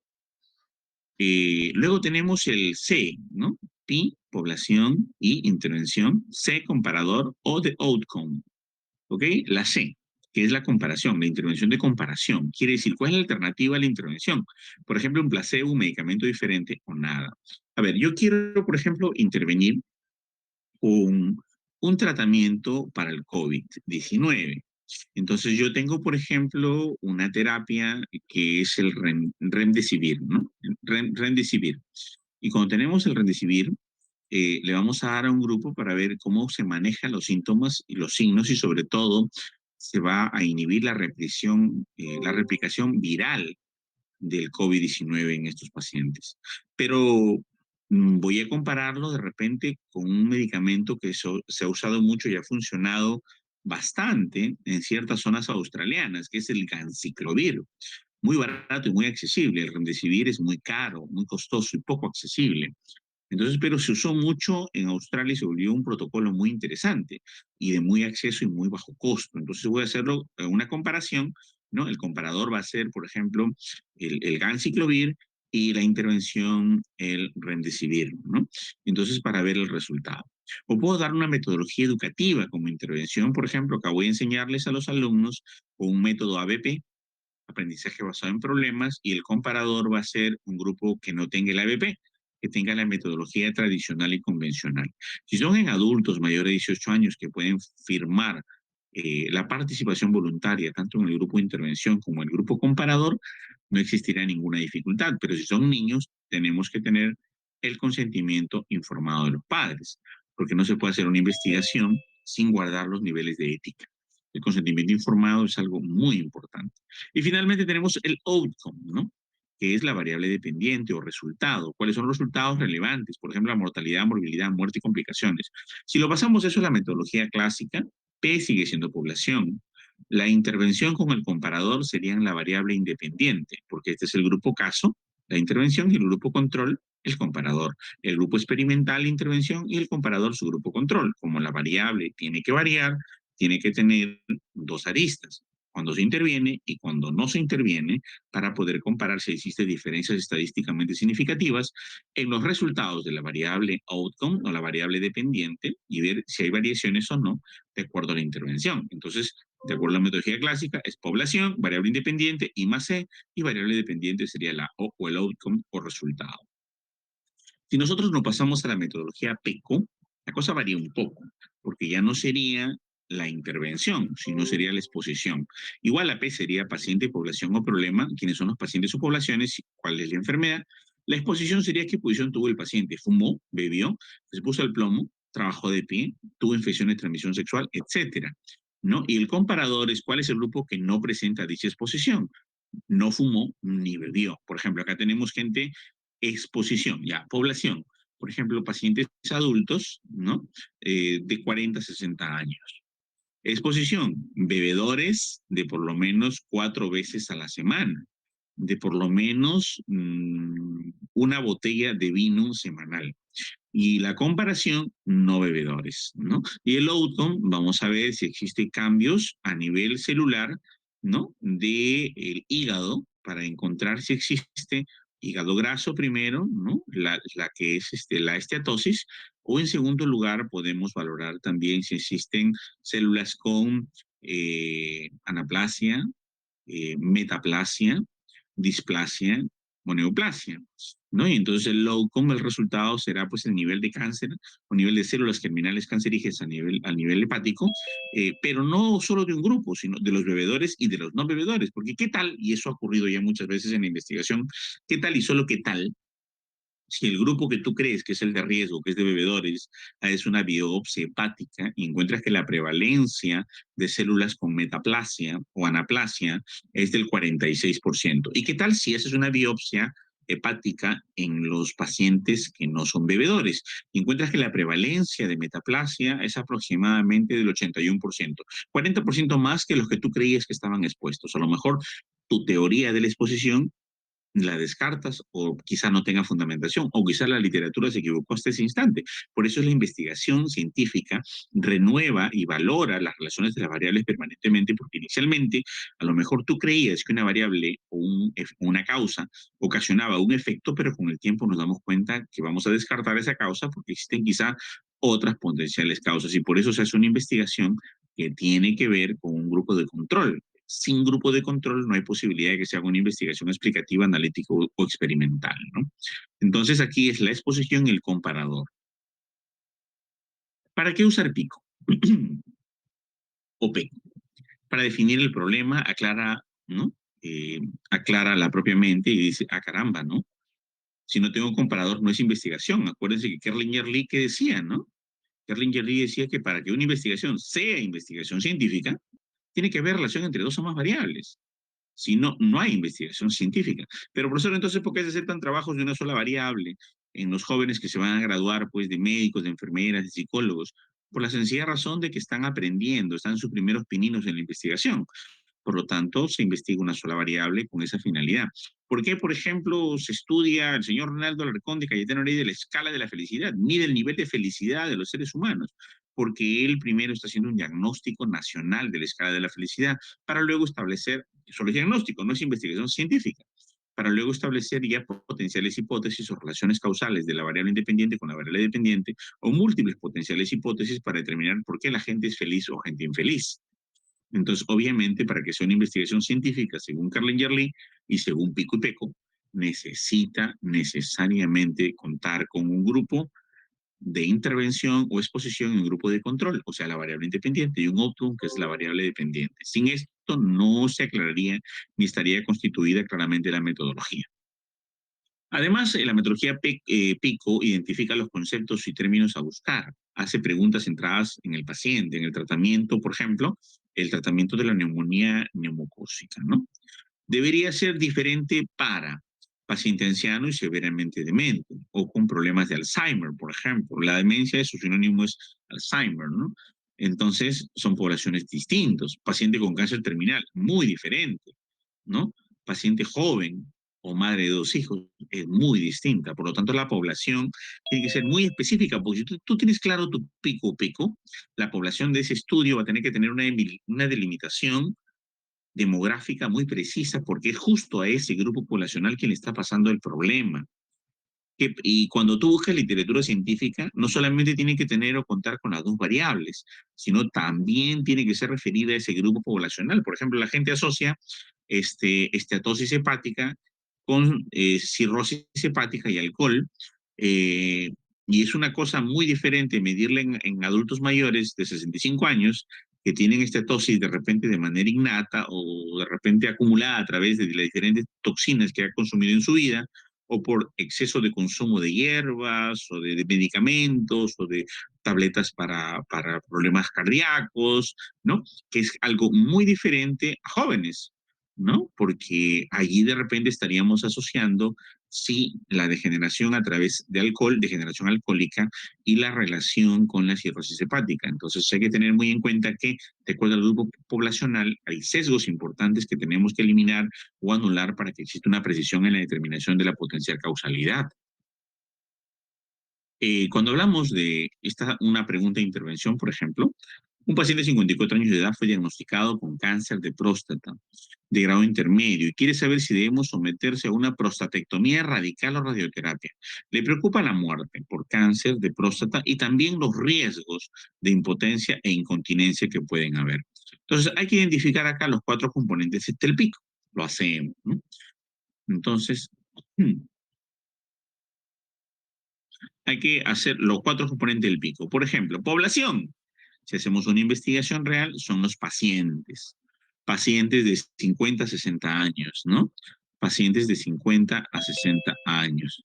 Luego tenemos el C, ¿no? P, población, I, intervención, C, comparador o de outcome. ¿Ok? La C, que es la comparación, la intervención de comparación. Quiere decir, ¿cuál es la alternativa a la intervención? Por ejemplo, un placebo, un medicamento diferente o nada. A ver, yo quiero, por ejemplo, intervenir con un tratamiento para el COVID-19. Entonces yo tengo, por ejemplo, una terapia que es el Remdesivir, ¿no? Remdesivir. Y cuando tenemos el Remdesivir, le vamos a dar a un grupo para ver cómo se manejan los síntomas y los signos y sobre todo se va a inhibir la replicación viral del COVID-19 en estos pacientes. Pero voy a compararlo de repente con un medicamento que se ha usado mucho y ha funcionado bastante en ciertas zonas australianas, que es el ganciclovir. Muy barato y muy accesible. El remdesivir es muy caro, muy costoso y poco accesible. Entonces, pero se usó mucho en Australia y se volvió un protocolo muy interesante y de muy acceso y muy bajo costo. Entonces voy a hacerlo una comparación, ¿no? El comparador va a ser, por ejemplo, el ganciclovir y la intervención, el remdesivir, ¿no? Entonces, para ver el resultado. O puedo dar una metodología educativa como intervención, por ejemplo, que voy a enseñarles a los alumnos con un método ABP, aprendizaje basado en problemas, y el comparador va a ser un grupo que no tenga el ABP, que tenga la metodología tradicional y convencional. Si son en adultos mayores de 18 años que pueden firmar la participación voluntaria, tanto en el grupo de intervención como en el grupo comparador, no existirá ninguna dificultad. Pero si son niños, tenemos que tener el consentimiento informado de los padres, porque no se puede hacer una investigación sin guardar los niveles de ética. El consentimiento informado es algo muy importante. Y finalmente tenemos el outcome, ¿no? Que es la variable dependiente o resultado. ¿Cuáles son los resultados relevantes? Por ejemplo, la mortalidad, morbilidad, muerte y complicaciones. Si lo basamos eso en la metodología clásica, P sigue siendo población. La intervención con el comparador serían la variable independiente, porque este es el grupo caso, la intervención, y el grupo control, el comparador. El grupo experimental, la intervención, y el comparador, su grupo control. Como la variable tiene que variar, tiene que tener dos aristas, cuando se interviene y cuando no se interviene, para poder comparar si existen diferencias estadísticamente significativas en los resultados de la variable outcome o la variable dependiente y ver si hay variaciones o no de acuerdo a la intervención. Entonces, de acuerdo a la metodología clásica, es población, variable independiente, I más C, y variable dependiente sería la O o el outcome o resultado. Si nosotros nos pasamos a la metodología PECO, la cosa varía un poco, porque ya no sería la intervención, sino sería la exposición. Igual la P sería paciente, población o problema, quiénes son los pacientes o poblaciones, cuál es la enfermedad. La exposición sería qué posición tuvo el paciente, fumó, bebió, se puso el plomo, trabajó de pie, tuvo infección de transmisión sexual, etcétera, ¿no? Y el comparador es cuál es el grupo que no presenta dicha exposición, no fumó ni bebió. Por ejemplo, acá tenemos gente, exposición, ya, población. Por ejemplo, pacientes adultos, ¿no? De 40 a 60 años. Exposición, bebedores de por lo menos 4 veces a la semana, de por lo menos una botella de vino semanal. Y la comparación, no bebedores, ¿no? Y el outcome, vamos a ver si existen cambios a nivel celular, ¿no? De el hígado para encontrar si existe hígado graso primero, ¿no? La que es la esteatosis, o en segundo lugar podemos valorar también si existen células con anaplasia, metaplasia, displasia o neoplasia, ¿no? Y entonces el resultado será pues el nivel de cáncer o nivel de células germinales cancerígenas a nivel hepático, pero no solo de un grupo, sino de los bebedores y de los no bebedores, porque qué tal, y eso ha ocurrido ya muchas veces en la investigación, qué tal y solo qué tal si el grupo que tú crees que es el de riesgo, que es de bebedores, es una biopsia hepática y encuentras que la prevalencia de células con metaplasia o anaplasia es del 46%. ¿Y qué tal si esa es una biopsia hepática en los pacientes que no son bebedores? Y encuentras que la prevalencia de metaplasia es aproximadamente del 81%, 40% más que los que tú creías que estaban expuestos. A lo mejor tu teoría de la exposición la descartas o quizá no tenga fundamentación o quizá la literatura se equivocó hasta ese instante. Por eso es la investigación científica renueva y valora las relaciones de las variables permanentemente, porque inicialmente a lo mejor tú creías que una variable o una causa ocasionaba un efecto, pero con el tiempo nos damos cuenta que vamos a descartar esa causa porque existen quizá otras potenciales causas y por eso se hace una investigación que tiene que ver con un grupo de control. Sin grupo de control no hay posibilidad de que se haga una investigación explicativa, analítica o experimental, ¿no? Entonces aquí es la exposición y el comparador. ¿Para qué usar pico? O P. Para definir el problema, aclara, ¿no? Aclara la propia mente y dice, ah, caramba, ¿no? Si no tengo comparador, no es investigación. Acuérdense que Kerlinger Lee, ¿qué decía, no? Kerlinger Lee decía que para que una investigación sea investigación científica, tiene que haber relación entre dos o más variables. Si no, no hay investigación científica. Pero profesor, entonces, ¿por qué se aceptan trabajos de una sola variable en los jóvenes que se van a graduar, pues, de médicos, de enfermeras, de psicólogos? Por la sencilla razón de que están aprendiendo, están sus primeros pininos en la investigación. Por lo tanto, se investiga una sola variable con esa finalidad. ¿Por qué, por ejemplo, se estudia el señor Ronaldo Alarcón de Cayetano Heredia de la escala de la felicidad, ni del nivel de felicidad de los seres humanos? Porque él primero está haciendo un diagnóstico nacional de la escala de la felicidad para luego establecer, solo es diagnóstico, no es investigación científica, para luego establecer ya potenciales hipótesis o relaciones causales de la variable independiente con la variable dependiente o múltiples potenciales hipótesis para determinar por qué la gente es feliz o gente infeliz. Entonces, obviamente, para que sea una investigación científica, según Kerlinger Lee y según Pico y Peco, necesita necesariamente contar con un grupo de intervención o exposición en un grupo de control, o sea, la variable independiente, y un optimum, que es la variable dependiente. Sin esto no se aclararía ni estaría constituida claramente la metodología. Además, la metodología PICO identifica los conceptos y términos a buscar, hace preguntas centradas en el paciente, en el tratamiento, por ejemplo, el tratamiento de la neumonía neumocócica, ¿no? Debería ser diferente para paciente anciano y severamente demente, o con problemas de Alzheimer, por ejemplo. La demencia, su sinónimo es Alzheimer, ¿no? Entonces, son poblaciones distintas. Paciente con cáncer terminal, muy diferente, ¿no? Paciente joven o madre de dos hijos es muy distinta. Por lo tanto, la población tiene que ser muy específica, porque si tú tienes claro tu pico, la población de ese estudio va a tener que tener una delimitación demográfica muy precisa, porque es justo a ese grupo poblacional quien le está pasando el problema. Y cuando tú buscas literatura científica, no solamente tiene que tener o contar con las dos variables, sino también tiene que ser referida a ese grupo poblacional. Por ejemplo, la gente asocia esteatosis hepática con cirrosis hepática y alcohol, eh, y es una cosa muy diferente medirla en adultos mayores de 65 años que tienen esteatosis de repente de manera innata o de repente acumulada a través de las diferentes toxinas que ha consumido en su vida, o por exceso de consumo de hierbas o de medicamentos o de tabletas para problemas cardíacos, ¿no? Que es algo muy diferente a jóvenes, ¿no? Porque allí de repente estaríamos asociando, sí, la degeneración a través de alcohol, degeneración alcohólica, y la relación con la cirrosis hepática. Entonces hay que tener muy en cuenta que, de acuerdo al grupo poblacional, hay sesgos importantes que tenemos que eliminar o anular para que exista una precisión en la determinación de la potencial causalidad. Cuando hablamos de una pregunta de intervención, por ejemplo, Un paciente de 54 años de edad fue diagnosticado con cáncer de próstata de grado intermedio y quiere saber si debemos someterse a una prostatectomía radical o radioterapia. Le preocupa la muerte por cáncer de próstata y también los riesgos de impotencia e incontinencia que pueden haber. Entonces, hay que identificar acá los 4 componentes del pico. Lo hacemos, ¿no? Entonces, hay que hacer los 4 componentes del pico. Por ejemplo, población. Si hacemos una investigación real, son los pacientes. Pacientes de 50 a 60 años, ¿no? Pacientes de 50 a 60 años.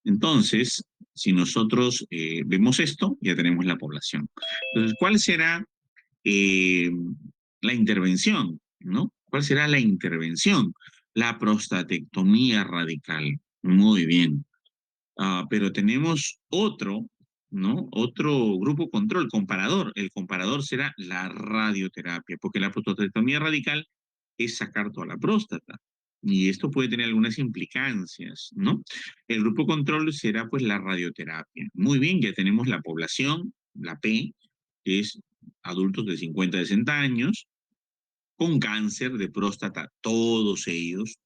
Entonces, si nosotros vemos esto, ya tenemos la población. Entonces, ¿cuál será eh, la intervención, ¿no? ¿Cuál será la intervención? La prostatectomía radical. Muy bien. Pero tenemos otro, ¿no? Otro grupo control, comparador. El comparador será la radioterapia, porque la prostatectomía radical es sacar toda la próstata. Y esto puede tener algunas implicancias, ¿no? El grupo control será pues la radioterapia. Muy bien, ya tenemos la población, la P, que es adultos de 50 a 60 años, con cáncer de próstata, todos ellos,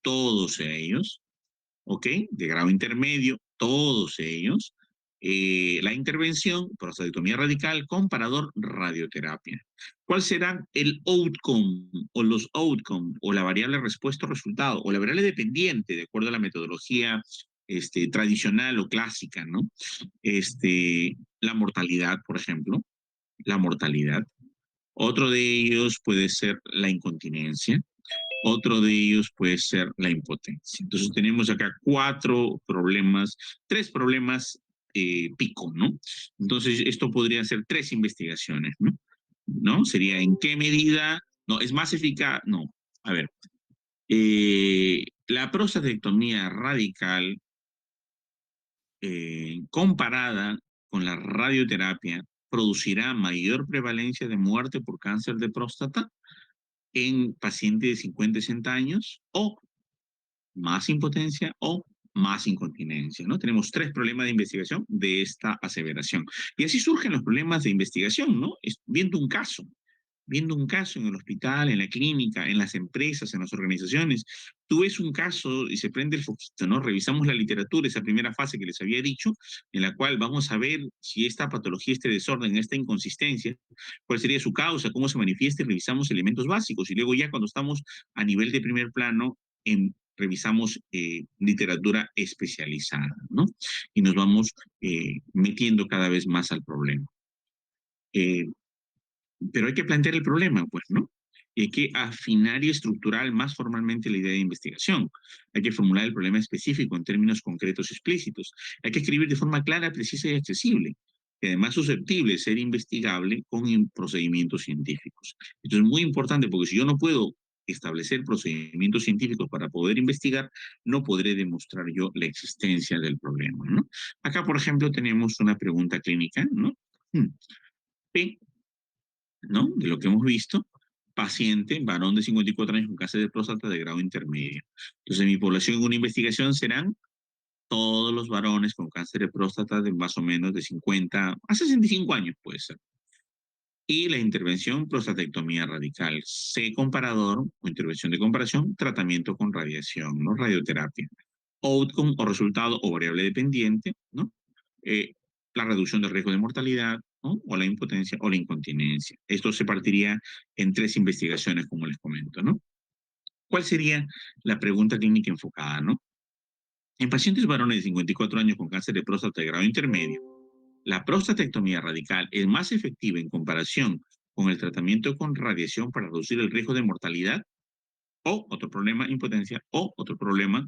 ¿ok? De grado intermedio, todos ellos. La intervención, prostatectomía radical, comparador, radioterapia. ¿Cuál será el outcome o los outcome o la variable respuesta o resultado o la variable dependiente de acuerdo a la metodología tradicional o clásica, ¿no? La mortalidad, por ejemplo, la mortalidad. Otro de ellos puede ser la incontinencia. Otro de ellos puede ser la impotencia. Entonces tenemos acá 3 problemas pico, ¿no? Entonces esto podría ser 3 investigaciones, ¿no? ¿No? Sería en qué medida, no, es más eficaz, no, a ver, la prostatectomía radical comparada con la radioterapia producirá mayor prevalencia de muerte por cáncer de próstata en pacientes de 50 y 60 años o más impotencia o más incontinencia, ¿no? Tenemos 3 problemas de investigación de esta aseveración. Y así surgen los problemas de investigación, ¿no? Viendo un caso en el hospital, en la clínica, en las empresas, en las organizaciones, tú ves un caso y se prende el foquito, ¿no? Revisamos la literatura, esa primera fase que les había dicho, en la cual vamos a ver si esta patología, este desorden, esta inconsistencia, cuál sería su causa, cómo se manifiesta y revisamos elementos básicos. Y luego ya cuando estamos a nivel de primer plano, revisamos literatura especializada, ¿no? Y nos vamos metiendo cada vez más al problema. Pero hay que plantear el problema, pues, ¿no? Y hay que afinar y estructurar más formalmente la idea de investigación. Hay que formular el problema específico en términos concretos y explícitos. Hay que escribir de forma clara, precisa y accesible, y además susceptible de ser investigable con procedimientos científicos. Esto es muy importante porque si yo no puedo establecer procedimientos científicos para poder investigar, no podré demostrar yo la existencia del problema, ¿no? Acá, por ejemplo, tenemos una pregunta clínica, ¿no? P, ¿no? De lo que hemos visto, paciente, varón de 54 años con cáncer de próstata de grado intermedio. Entonces, mi población en una investigación serán todos los varones con cáncer de próstata de más o menos de 50 a 65 años, puede ser. Y la intervención, prostatectomía radical. C, comparador o intervención de comparación, tratamiento con radiación, ¿no? Radioterapia. Outcome o resultado o variable dependiente, ¿no? eh, la reducción del riesgo de mortalidad, ¿no? O la impotencia o la incontinencia. Esto se partiría en 3 investigaciones, como les comento, ¿no? ¿Cuál sería la pregunta clínica enfocada, no? En pacientes varones de 54 años con cáncer de próstata de grado intermedio, la prostatectomía radical es más efectiva en comparación con el tratamiento con radiación para reducir el riesgo de mortalidad o otro problema, impotencia, o otro problema,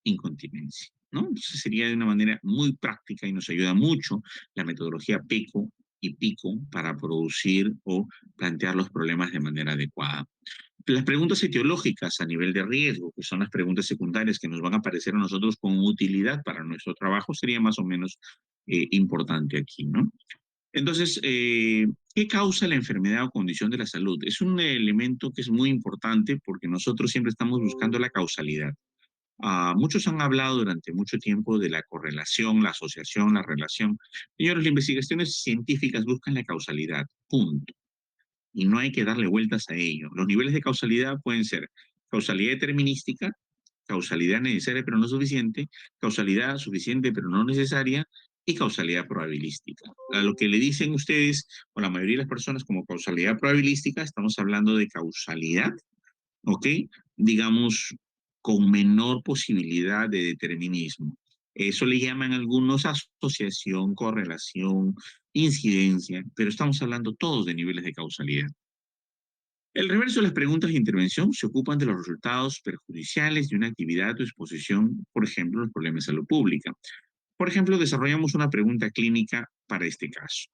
incontinencia, ¿no? Entonces sería de una manera muy práctica y nos ayuda mucho la metodología PECO y PICO para producir o plantear los problemas de manera adecuada. Las preguntas etiológicas a nivel de riesgo, que son las preguntas secundarias que nos van a aparecer a nosotros con utilidad para nuestro trabajo, sería más o menos importante aquí, ¿no? Entonces, ¿qué causa la enfermedad o condición de la salud? Es un elemento que es muy importante porque nosotros siempre estamos buscando la causalidad. Muchos han hablado durante mucho tiempo de la correlación, la asociación, la relación. Señores, las investigaciones científicas buscan la causalidad, punto. y no hay que darle vueltas a ello. Los niveles de causalidad pueden ser causalidad determinística, causalidad necesaria pero no suficiente, causalidad suficiente pero no necesaria y causalidad probabilística. A lo que le dicen ustedes, o la mayoría de las personas, como causalidad probabilística, estamos hablando de causalidad, ¿ok? Digamos, con menor posibilidad de determinismo. Eso le llaman algunos asociación, correlación, incidencia, pero estamos hablando todos de niveles de causalidad. El reverso de las preguntas de intervención se ocupan de los resultados perjudiciales de una actividad o exposición, por ejemplo, los problemas de salud pública. Por ejemplo, desarrollamos una pregunta clínica para este caso.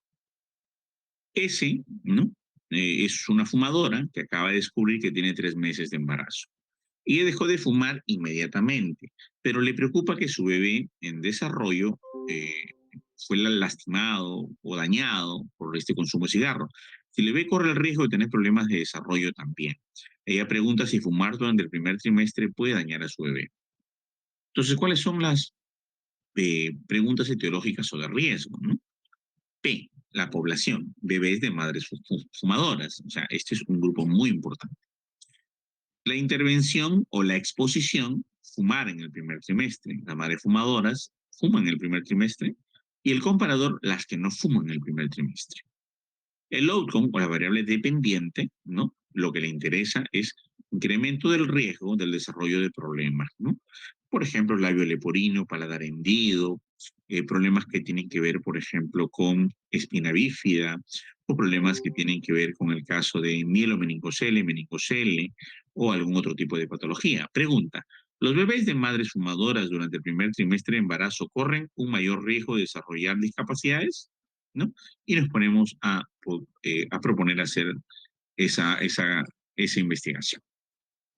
S, ¿no? Es una fumadora que acaba de descubrir que tiene 3 meses de embarazo. Ella dejó de fumar inmediatamente, pero le preocupa que su bebé en desarrollo eh, fue lastimado o dañado por este consumo de cigarro. Si el bebé corre el riesgo de tener problemas de desarrollo también. Ella pregunta si fumar durante el primer trimestre puede dañar a su bebé. Entonces, ¿cuáles son las preguntas etiológicas o de riesgo? ¿No? P, la población, bebés de madres fumadoras. O sea, este es un grupo muy importante. La intervención o la exposición, fumar en el primer trimestre. Las madres fumadoras fuman en el primer trimestre y el comparador, las que no fuman en el primer trimestre. El outcome o la variable dependiente, ¿no? Lo que le interesa es incremento del riesgo del desarrollo de problemas, ¿no? Por ejemplo, labio leporino, paladar hendido, problemas que tienen que ver, por ejemplo, con espina bífida, o problemas que tienen que ver con el caso de mielomeningocele, meningocele, o algún otro tipo de patología. Pregunta, ¿los bebés de madres fumadoras durante el primer trimestre de embarazo corren un mayor riesgo de desarrollar discapacidades? ¿No? Y nos ponemos a proponer hacer esa investigación.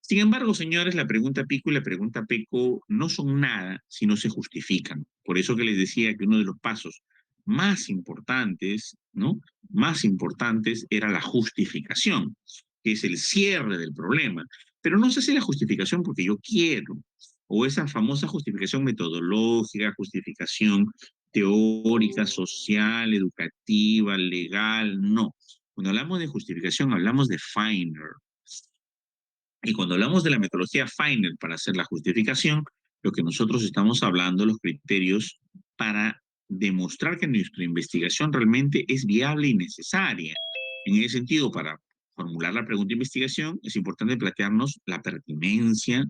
Sin embargo, señores, la pregunta pico y la pregunta peco no son nada si no se justifican. Por eso que les decía que uno de los pasos más importantes, ¿no? Más importantes era la justificación, que es el cierre del problema. Pero no se hace la justificación porque yo quiero, o esa famosa justificación metodológica, justificación teórica, social, educativa, legal, no. Cuando hablamos de justificación, hablamos de Feiner. Y cuando hablamos de la metodología Feiner para hacer la justificación, lo que nosotros estamos hablando, los criterios para demostrar que nuestra investigación realmente es viable y necesaria. En ese sentido, para formular la pregunta de investigación, es importante plantearnos la pertinencia,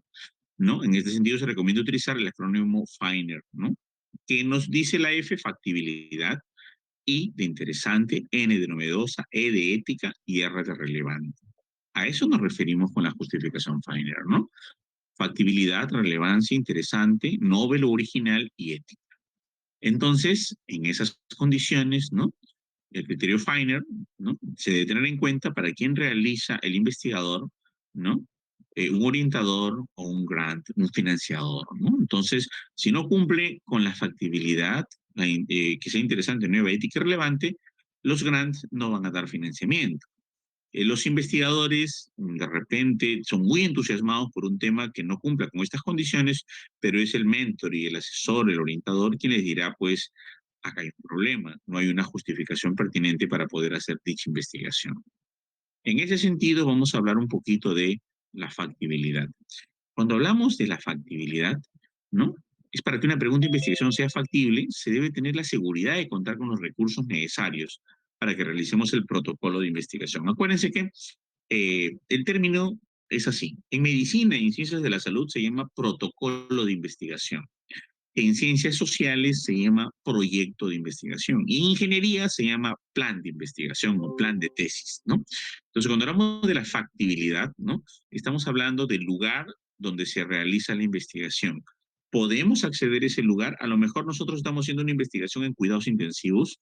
¿no? En este sentido, se recomienda utilizar el acrónimo Feiner, ¿no? Que nos dice la F, factibilidad, I de interesante, N de novedosa, E de ética y R de relevante. A eso nos referimos con la justificación Feiner, ¿no? Factibilidad, relevancia, interesante, novel o original y ética. Entonces, en esas condiciones, ¿no? El criterio Feiner, ¿no? Se debe tener en cuenta para quien realiza el investigador, ¿no? Un orientador o un grant, un financiador, ¿no? Entonces, si no cumple con la factibilidad, que sea interesante, nueva, ética y relevante, los grants no van a dar financiamiento. Los investigadores de repente son muy entusiasmados por un tema que no cumpla con estas condiciones, pero es el mentor y el asesor, el orientador, quien les dirá, pues, acá hay un problema, no hay una justificación pertinente para poder hacer dicha investigación. En ese sentido, vamos a hablar un poquito de la factibilidad. Cuando hablamos de la factibilidad, ¿no? Es para que una pregunta de investigación sea factible, se debe tener la seguridad de contar con los recursos necesarios para que realicemos el protocolo de investigación. Acuérdense que el término es así. En medicina y en ciencias de la salud se llama protocolo de investigación. En ciencias sociales se llama proyecto de investigación. Y en ingeniería se llama plan de investigación o plan de tesis, ¿no? Entonces, cuando hablamos de la factibilidad, ¿no? Estamos hablando del lugar donde se realiza la investigación. ¿Podemos acceder a ese lugar? A lo mejor nosotros estamos haciendo una investigación en cuidados intensivos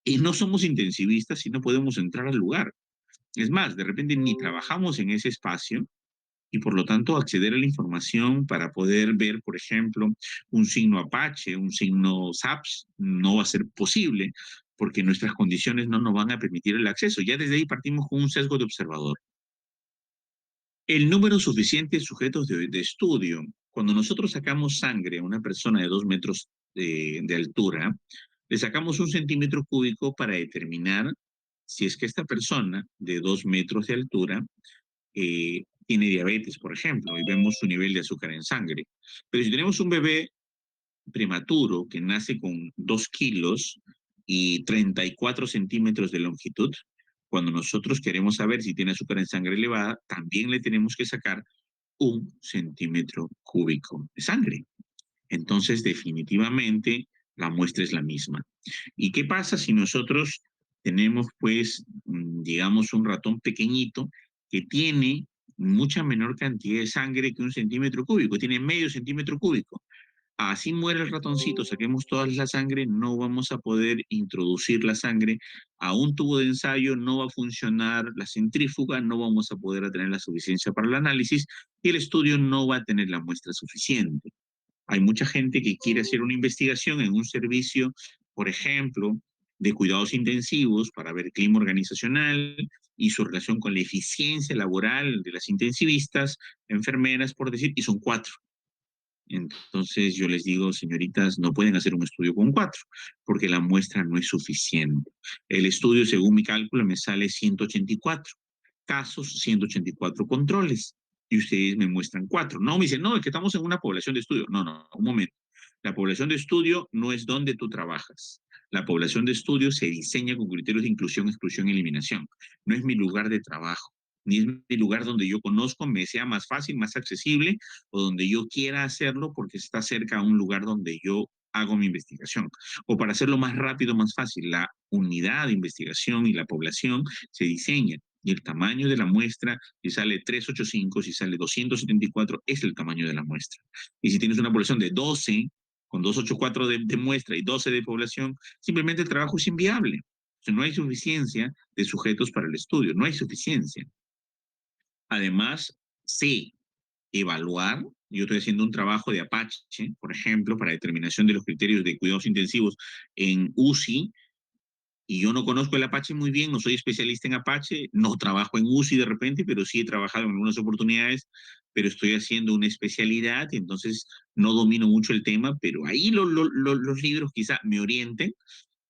y no somos intensivistas y no podemos entrar al lugar. Es más, de repente ni trabajamos en ese espacio y por lo tanto acceder a la información para poder ver, por ejemplo, un signo Apache, un signo SAPS, no va a ser posible porque nuestras condiciones no nos van a permitir el acceso. Ya desde ahí partimos con un sesgo de observador. El número suficiente de sujetos de estudio. Cuando nosotros sacamos sangre a una persona de 2 metros de altura, le sacamos 1 centímetro cúbico para determinar si es que esta persona de 2 metros de altura tiene diabetes, por ejemplo, y vemos su nivel de azúcar en sangre. Pero si tenemos un bebé prematuro que nace con 2 kilos y 34 centímetros de longitud, cuando nosotros queremos saber si tiene azúcar en sangre elevada, también le tenemos que sacar 1 centímetro cúbico de sangre. Entonces, definitivamente, la muestra es la misma. ¿Y qué pasa si nosotros tenemos, pues, digamos, un ratón pequeñito que tiene mucha menor cantidad de sangre que 1 centímetro cúbico, tiene medio centímetro cúbico? Así muere el ratoncito, saquemos toda la sangre, no vamos a poder introducir la sangre a un tubo de ensayo, no va a funcionar la centrífuga, no vamos a poder tener la suficiencia para el análisis y el estudio no va a tener la muestra suficiente. Hay mucha gente que quiere hacer una investigación en un servicio, por ejemplo, de cuidados intensivos para ver clima organizacional y su relación con la eficiencia laboral de las intensivistas, enfermeras, por decir, y son 4. Entonces yo les digo, señoritas, no pueden hacer un estudio con 4, porque la muestra no es suficiente. El estudio, según mi cálculo, me sale 184 casos, 184 controles, y ustedes me muestran 4. No, me dicen, no, es que estamos en una población de estudio. No, no, un momento. La población de estudio no es donde tú trabajas. La población de estudio se diseña con criterios de inclusión, exclusión y eliminación. No es mi lugar de trabajo, ni es mi lugar donde yo conozco, me sea más fácil, más accesible, o donde yo quiera hacerlo porque está cerca a un lugar donde yo hago mi investigación. O para hacerlo más rápido, más fácil, la unidad de investigación y la población se diseña. Y el tamaño de la muestra, si sale 385, si sale 274, es el tamaño de la muestra. Y si tienes una población de 12, con 284 de muestra y 12 de población, simplemente el trabajo es inviable. O sea, no hay suficiencia de sujetos para el estudio, no hay suficiencia. Además, sí, evaluar. Yo estoy haciendo un trabajo de Apache, por ejemplo, para determinación de los criterios de cuidados intensivos en UCI, y yo no conozco el Apache muy bien, no soy especialista en Apache, no trabajo en UCI de repente, pero sí he trabajado en algunas oportunidades, pero estoy haciendo una especialidad, y entonces no domino mucho el tema, pero ahí los libros quizá me orienten.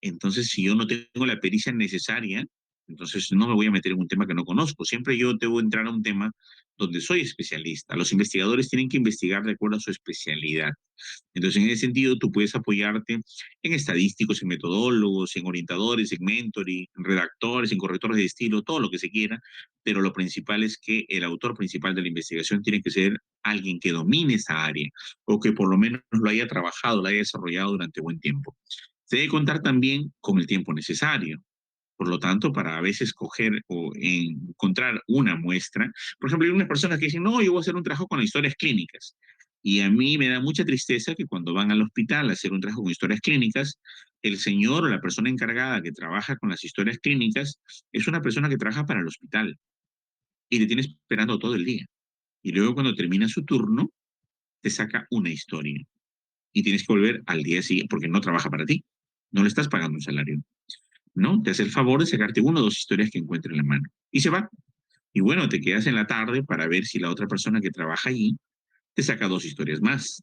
Entonces, si yo no tengo la pericia necesaria, entonces no me voy a meter en un tema que no conozco. Siempre yo debo entrar a un tema donde soy especialista. Los investigadores tienen que investigar de acuerdo a su especialidad. Entonces, en ese sentido, tú puedes apoyarte en estadísticos, en metodólogos, en orientadores, en mentoring, en redactores, en correctores de estilo, todo lo que se quiera, pero lo principal es que el autor principal de la investigación tiene que ser alguien que domine esa área o que por lo menos lo haya trabajado, lo haya desarrollado durante buen tiempo. Se debe contar también con el tiempo necesario. Por lo tanto, para a veces coger o encontrar una muestra, por ejemplo, hay unas personas que dicen, no, yo voy a hacer un trabajo con las historias clínicas. Y a mí me da mucha tristeza que cuando van al hospital a hacer un trabajo con historias clínicas, el señor o la persona encargada que trabaja con las historias clínicas es una persona que trabaja para el hospital y te tiene esperando todo el día. Y luego cuando termina su turno, te saca una historia y tienes que volver al día siguiente porque no trabaja para ti. No le estás pagando un salario. ¿No? Te hace el favor de sacarte 1 o 2 historias que encuentre en la mano. Y se va. Y bueno, te quedas en la tarde para ver si la otra persona que trabaja allí te saca 2 historias más.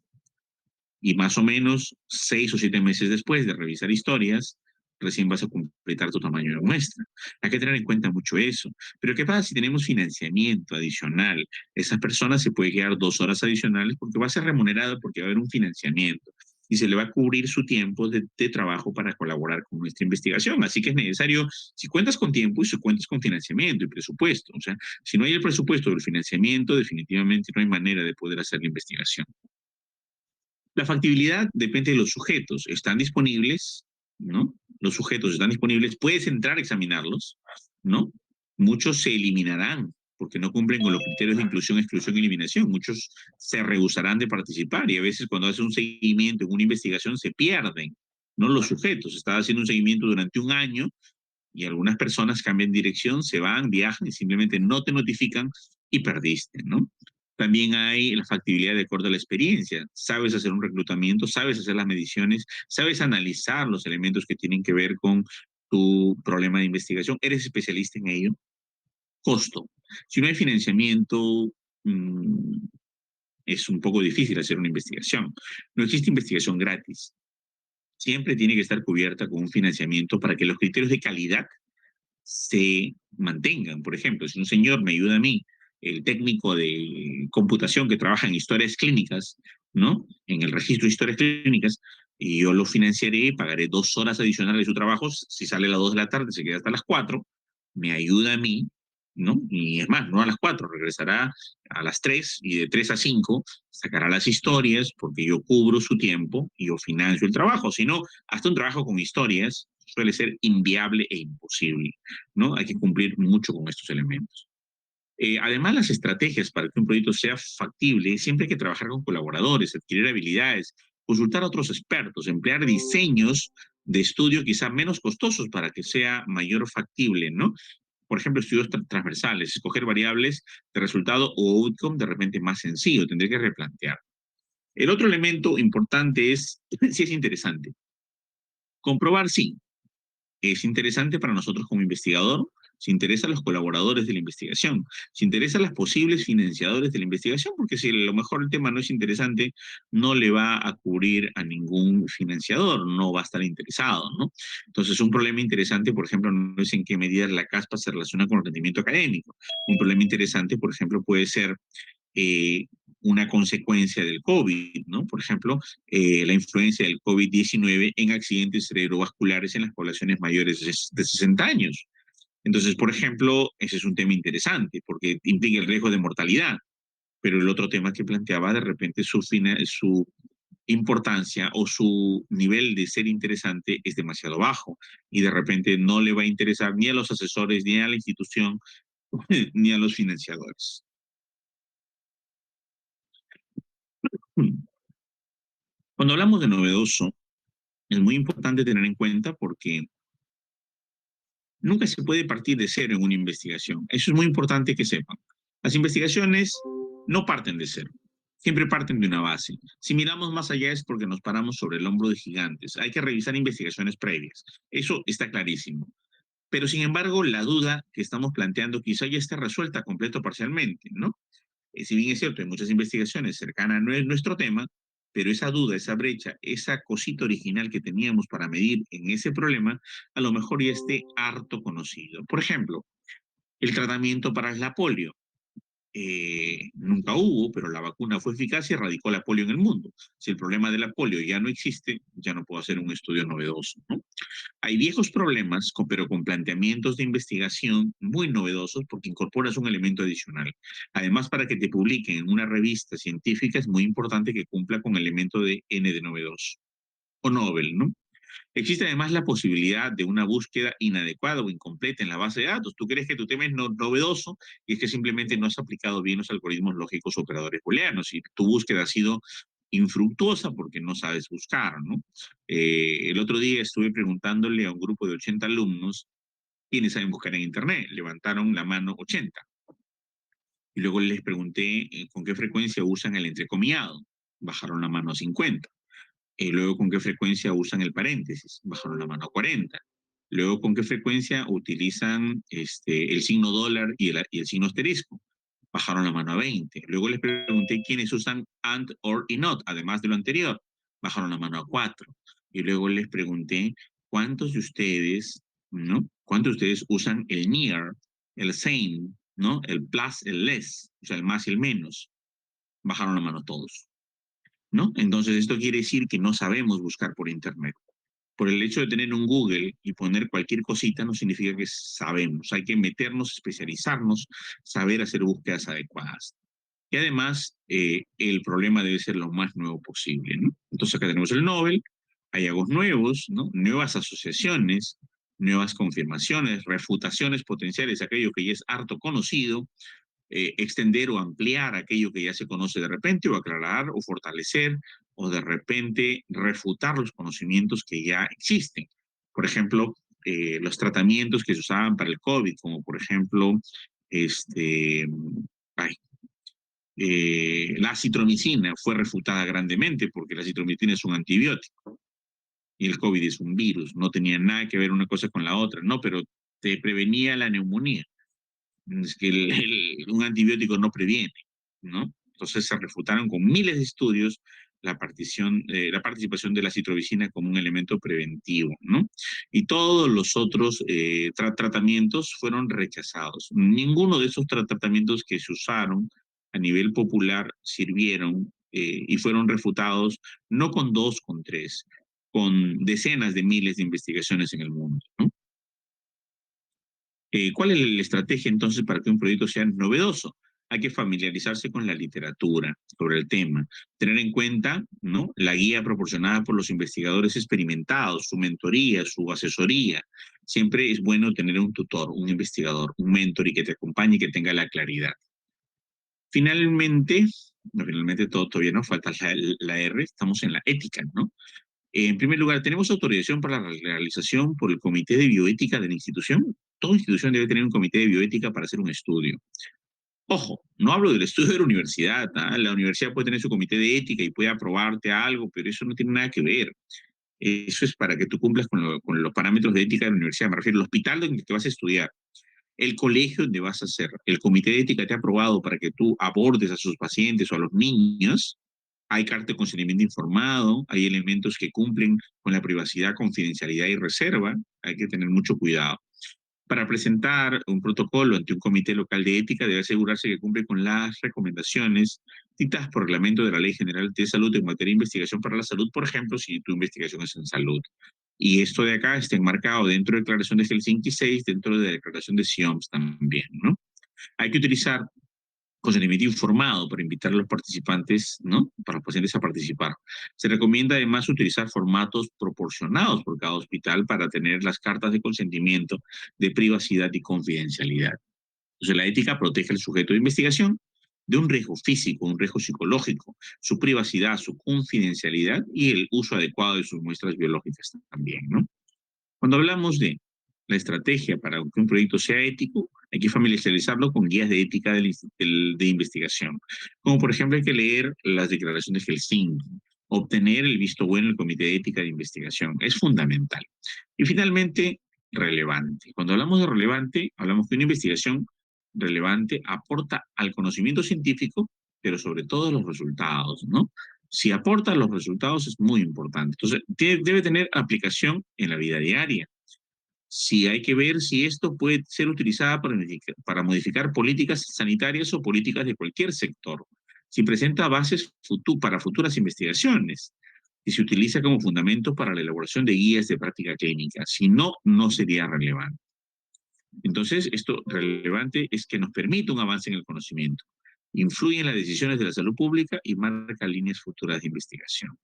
Y más o menos 6 o 7 meses después de revisar historias, recién vas a completar tu tamaño de muestra. Hay que tener en cuenta mucho eso. Pero ¿qué pasa si tenemos financiamiento adicional? Esa persona se puede quedar 2 horas adicionales porque va a ser remunerada porque va a haber un financiamiento y se le va a cubrir su tiempo de trabajo para colaborar con nuestra investigación. Así que es necesario, si cuentas con tiempo y si cuentas con financiamiento y presupuesto, o sea, si no hay el presupuesto o el financiamiento, definitivamente no hay manera de poder hacer la investigación. La factibilidad depende de los sujetos. ¿Están disponibles? ¿No? Los sujetos están disponibles. Puedes entrar a examinarlos, ¿no? Muchos se eliminarán porque no cumplen con los criterios de inclusión, exclusión y eliminación. Muchos se rehusarán de participar y a veces cuando haces un seguimiento en una investigación se pierden, ¿no? Los sujetos. Estás haciendo un seguimiento durante un año y algunas personas cambian dirección, se van, viajan y simplemente no te notifican y perdiste, ¿no? También hay la factibilidad de acuerdo a la experiencia. Sabes hacer un reclutamiento, sabes hacer las mediciones, sabes analizar los elementos que tienen que ver con tu problema de investigación, eres especialista en ello. Costo. Si no hay financiamiento, es un poco difícil hacer una investigación. No existe investigación gratis. Siempre tiene que estar cubierta con un financiamiento para que los criterios de calidad se mantengan. Por ejemplo, si un señor me ayuda a mí, el técnico de computación que trabaja en historias clínicas, ¿no? En el registro de historias clínicas, y yo lo financiaré, pagaré 2 horas adicionales de su trabajo, si sale a las 2 de la tarde, se queda hasta las 4, me ayuda a mí, ¿no? Y es más, no a las 4, regresará a las 3 y de 3 a 5 sacará las historias porque yo cubro su tiempo y yo financio el trabajo. Si no, hasta un trabajo con historias suele ser inviable e imposible, ¿no? Hay que cumplir mucho con estos elementos. Además, las estrategias para que un proyecto sea factible, siempre hay que trabajar con colaboradores, adquirir habilidades, consultar a otros expertos, emplear diseños de estudio quizá menos costosos para que sea mayor factible, ¿no? Por ejemplo, estudios transversales, escoger variables de resultado o outcome de repente más sencillo, tendré que replantear. El otro elemento importante es si es interesante. Comprobar sí, es interesante para nosotros como investigador, se interesa a los colaboradores de la investigación, se interesa a los posibles financiadores de la investigación, porque si a lo mejor el tema no es interesante, no le va a cubrir a ningún financiador, no va a estar interesado, ¿no? Entonces, un problema interesante, por ejemplo, no es en qué medida la caspa se relaciona con el rendimiento académico. Un problema interesante, por ejemplo, puede ser eh, una consecuencia del COVID, ¿no? Por ejemplo, la influencia del COVID-19 en accidentes cerebrovasculares en las poblaciones mayores de 60 años. Entonces, por ejemplo, ese es un tema interesante porque implica el riesgo de mortalidad, pero el otro tema que planteaba de repente su importancia o su nivel de ser interesante es demasiado bajo y de repente no le va a interesar ni a los asesores, ni a la institución, ni a los financiadores. Cuando hablamos de novedoso, es muy importante tener en cuenta porque nunca se puede partir de cero en una investigación. Eso es muy importante que sepan. Las investigaciones no parten de cero, siempre parten de una base. Si miramos más allá es porque nos paramos sobre el hombro de gigantes. Hay que revisar investigaciones previas. Eso está clarísimo. Pero sin embargo, la duda que estamos planteando quizá ya esté resuelta completo o parcialmente, ¿no? Si bien es cierto, hay muchas investigaciones cercanas a nuestro tema, pero esa duda, esa brecha, esa cosita original que teníamos para medir en ese problema, a lo mejor ya esté harto conocido. Por ejemplo, el tratamiento para la polio. Nunca hubo, pero la vacuna fue eficaz y erradicó la polio en el mundo. Si el problema de la polio ya no existe, ya no puedo hacer un estudio novedoso, ¿no? Hay viejos problemas, pero con planteamientos de investigación muy novedosos porque incorporas un elemento adicional. Además, para que te publiquen en una revista científica es muy importante que cumpla con el elemento de N de novedoso o novel, ¿no? Existe además la posibilidad de una búsqueda inadecuada o incompleta en la base de datos. Tú crees que tu tema es novedoso y es que simplemente no has aplicado bien los algoritmos lógicos operadores booleanos y tu búsqueda ha sido infructuosa porque no sabes buscar, ¿no? El otro día estuve preguntándole a un grupo de 80 alumnos quiénes saben buscar en Internet. Levantaron la mano 80. Y luego les pregunté con qué frecuencia usan el entrecomillado. Bajaron la mano a 50. Luego, ¿con qué frecuencia usan el paréntesis? Bajaron la mano a 40. Luego, ¿con qué frecuencia utilizan el signo dólar y el signo asterisco? Bajaron la mano a 20. Luego les pregunté quiénes usan and, or y not, además de lo anterior. Bajaron la mano a 4. Y luego les pregunté cuántos de ustedes, ¿no? ¿Cuántos de ustedes usan el near, el same, ¿no? El plus, el less, o sea, el más y el menos. Bajaron la mano todos. ¿No? Entonces esto quiere decir que no sabemos buscar por Internet. Por el hecho de tener un Google y poner cualquier cosita no significa que sabemos. Hay que meternos, especializarnos, saber hacer búsquedas adecuadas. Y además, el problema debe ser lo más nuevo posible, ¿no? Entonces acá tenemos el Nobel, hay hallazgos nuevos, ¿no? Nuevas asociaciones, nuevas confirmaciones, refutaciones potenciales, aquello que ya es harto conocido, extender o ampliar aquello que ya se conoce de repente, o aclarar o fortalecer, o de repente refutar los conocimientos que ya existen. Por ejemplo, los tratamientos que se usaban para el COVID, como por ejemplo, este, ay, la citromicina fue refutada grandemente porque la citromicina es un antibiótico y el COVID es un virus, no tenía nada que ver una cosa con la otra, no, pero te prevenía la neumonía. Es que un antibiótico no previene, ¿no? Entonces se refutaron con miles de estudios la participación de la citromicina como un elemento preventivo, ¿no? Y todos los otros tratamientos fueron rechazados. Ninguno de esos tratamientos que se usaron a nivel popular sirvieron y fueron refutados no con dos, con tres, con decenas de miles de investigaciones en el mundo, ¿no? ¿Cuál es la estrategia entonces para que un proyecto sea novedoso? Hay que familiarizarse con la literatura sobre el tema, tener en cuenta, ¿no?, la guía proporcionada por los investigadores experimentados, su mentoría, su asesoría. Siempre es bueno tener un tutor, un investigador, un mentor y que te acompañe y que tenga la claridad. Finalmente, no, finalmente todavía no falta la R, estamos en la ética, ¿no? En primer lugar, ¿tenemos autorización para la realización por el Comité de Bioética de la institución? Toda institución debe tener un comité de bioética para hacer un estudio. Ojo, no hablo del estudio de la universidad, ¿ah? La universidad puede tener su comité de ética y puede aprobarte algo, pero eso no tiene nada que ver. Eso es para que tú cumplas con los parámetros de ética de la universidad. Me refiero al hospital donde te vas a estudiar, el colegio donde vas a hacer. El comité de ética te ha aprobado para que tú abordes a sus pacientes o a los niños. Hay carta de consentimiento informado, hay elementos que cumplen con la privacidad, confidencialidad y reserva. Hay que tener mucho cuidado. Para presentar un protocolo ante un comité local de ética, debe asegurarse que cumple con las recomendaciones dictadas por reglamento de la Ley General de Salud en materia de investigación para la salud, por ejemplo, si tu investigación es en salud. Y esto de acá está enmarcado dentro de la Declaración de Helsinki 6, dentro de la Declaración de Sioms también, ¿no? Hay que utilizar consentimiento informado para invitar a los participantes, ¿no?, para los pacientes a participar. Se recomienda además utilizar formatos proporcionados por cada hospital para tener las cartas de consentimiento de privacidad y confidencialidad. Entonces, la ética protege al sujeto de investigación de un riesgo físico, un riesgo psicológico, su privacidad, su confidencialidad y el uso adecuado de sus muestras biológicas también, ¿no? Cuando hablamos de la estrategia para que un proyecto sea ético, hay que familiarizarlo con guías de ética de investigación. Como por ejemplo hay que leer las declaraciones de Helsinki, obtener el visto bueno del Comité de Ética de Investigación. Es fundamental. Y finalmente, relevante. Cuando hablamos de relevante, hablamos que una investigación relevante aporta al conocimiento científico, pero sobre todo los resultados, ¿no? Si aporta los resultados es muy importante. Entonces, debe tener aplicación en la vida diaria. Si hay que ver si esto puede ser utilizado para modificar políticas sanitarias o políticas de cualquier sector. Si presenta bases para futuras investigaciones. Si se utiliza como fundamento para la elaboración de guías de práctica clínica. Si no, no sería relevante. Entonces, esto relevante es que nos permite un avance en el conocimiento, influye en las decisiones de la salud pública y marca líneas futuras de investigación.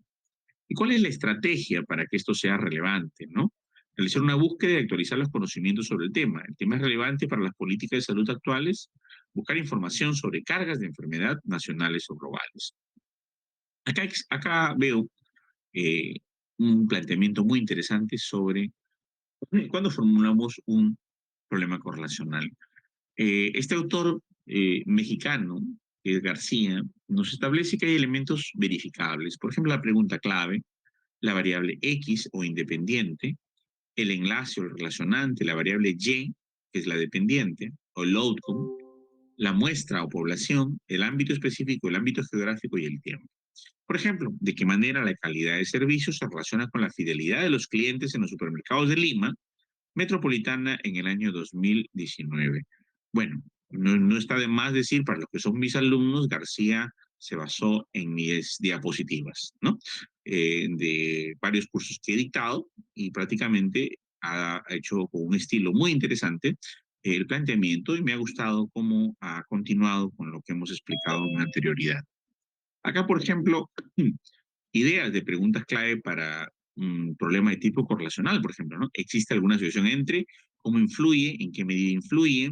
¿Y cuál es la estrategia para que esto sea relevante, no? Realizar una búsqueda y actualizar los conocimientos sobre el tema. El tema es relevante para las políticas de salud actuales, buscar información sobre cargas de enfermedad nacionales o globales. Acá veo un planteamiento muy interesante sobre cuándo formulamos un problema correlacional. Este autor mexicano, que es García, nos establece que hay elementos verificables. Por ejemplo, la pregunta clave, la variable X o independiente, el enlace o el relacionante, la variable Y, que es la dependiente, o el outcome, la muestra o población, el ámbito específico, el ámbito geográfico y el tiempo. Por ejemplo, de qué manera la calidad de servicios se relaciona con la fidelidad de los clientes en los supermercados de Lima metropolitana en el año 2019. Bueno, no está de más decir, para los que son mis alumnos, García se basó en mis diapositivas, ¿no? De varios cursos que he dictado y prácticamente ha hecho con un estilo muy interesante el planteamiento y me ha gustado cómo ha continuado con lo que hemos explicado en anterioridad. Acá, por ejemplo, ideas de preguntas clave para un problema de tipo correlacional, por ejemplo, ¿no? ¿Existe alguna asociación entre? ¿Cómo influye? ¿En qué medida influye?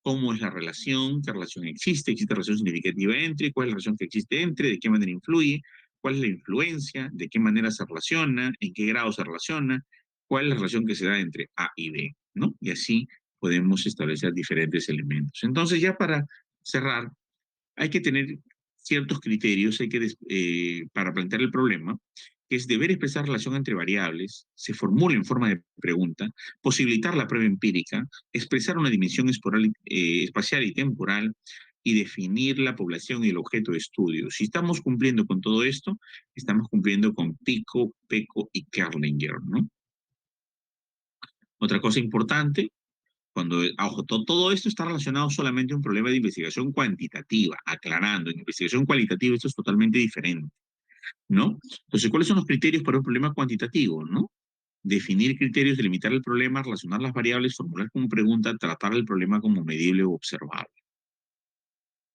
¿Cómo es la relación? ¿Qué relación existe? ¿Existe relación significativa entre? ¿Cuál es la relación que existe entre? ¿De qué manera influye? ¿Cuál es la influencia? ¿De qué manera se relaciona? ¿En qué grado se relaciona? ¿Cuál es la relación que se da entre A y B? ¿No? Y así podemos establecer diferentes elementos. Entonces, ya para cerrar, hay que tener ciertos criterios para plantear el problema, que es deber expresar relación entre variables, se formula en forma de pregunta, posibilitar la prueba empírica, expresar una dimensión espacial y temporal, y definir la población y el objeto de estudio. Si estamos cumpliendo con todo esto, estamos cumpliendo con Pico, Peco y Kerlinger, ¿no? Otra cosa importante, ojo, todo esto está relacionado solamente a un problema de investigación cuantitativa, aclarando, en investigación cualitativa esto es totalmente diferente, ¿no? Entonces, ¿cuáles son los criterios para un problema cuantitativo, no? Definir criterios, delimitar el problema, relacionar las variables, formular como pregunta, tratar el problema como medible o observable.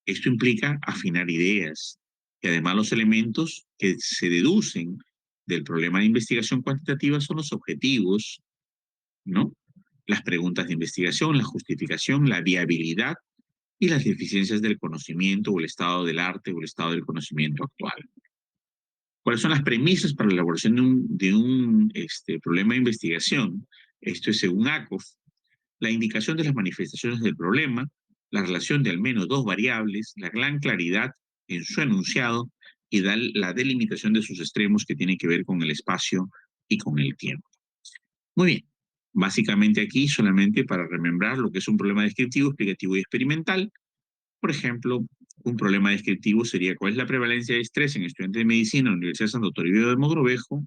Esto implica afinar ideas y además los elementos que se deducen del problema de investigación cuantitativa son los objetivos, ¿no? Las preguntas de investigación, la justificación, la viabilidad y las deficiencias del conocimiento o el estado del arte o el estado del conocimiento actual. ¿Cuáles son las premisas para la elaboración de un problema de investigación? Esto es según ACOF, la indicación de las manifestaciones del problema, la relación de al menos dos variables, la gran claridad en su enunciado y la delimitación de sus extremos que tienen que ver con el espacio y con el tiempo. Muy bien, básicamente aquí solamente para remembrar lo que es un problema descriptivo, explicativo y experimental. Por ejemplo, un problema descriptivo sería cuál es la prevalencia de estrés en estudiantes de medicina en la Universidad de Santo Toribio de Mogrovejo.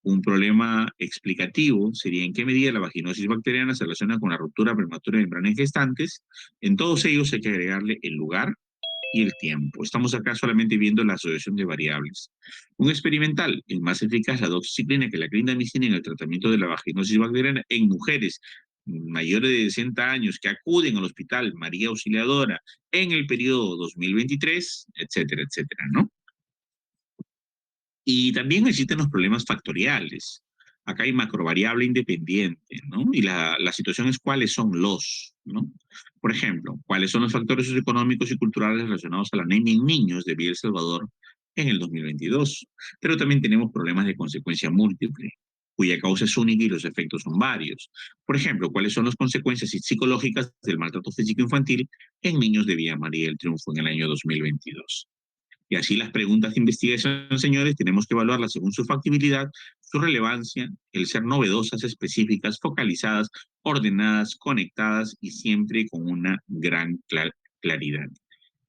Un problema explicativo sería en qué medida la vaginosis bacteriana se relaciona con la ruptura prematura de membrana en gestantes. En todos ellos hay que agregarle el lugar y el tiempo. Estamos acá solamente viendo la asociación de variables. Un experimental, el más eficaz, la doxiciclina, que la clindamicina en el tratamiento de la vaginosis bacteriana en mujeres mayores de 60 años que acuden al hospital María Auxiliadora en el periodo 2023, etcétera, etcétera, ¿no? Y también existen los problemas factoriales. Acá hay macrovariable independiente, ¿no? Y la situación es cuáles son ¿no? Por ejemplo, cuáles son los factores socioeconómicos y culturales relacionados a la anemia en niños de Villa El Salvador en el 2022. Pero también tenemos problemas de consecuencia múltiple, cuya causa es única y los efectos son varios. Por ejemplo, cuáles son las consecuencias psicológicas del maltrato físico infantil en niños de Villa María del Triunfo en el año 2022. Y así las preguntas de investigación, señores, tenemos que evaluarlas según su factibilidad, su relevancia, el ser novedosas, específicas, focalizadas, ordenadas, conectadas y siempre con una gran claridad.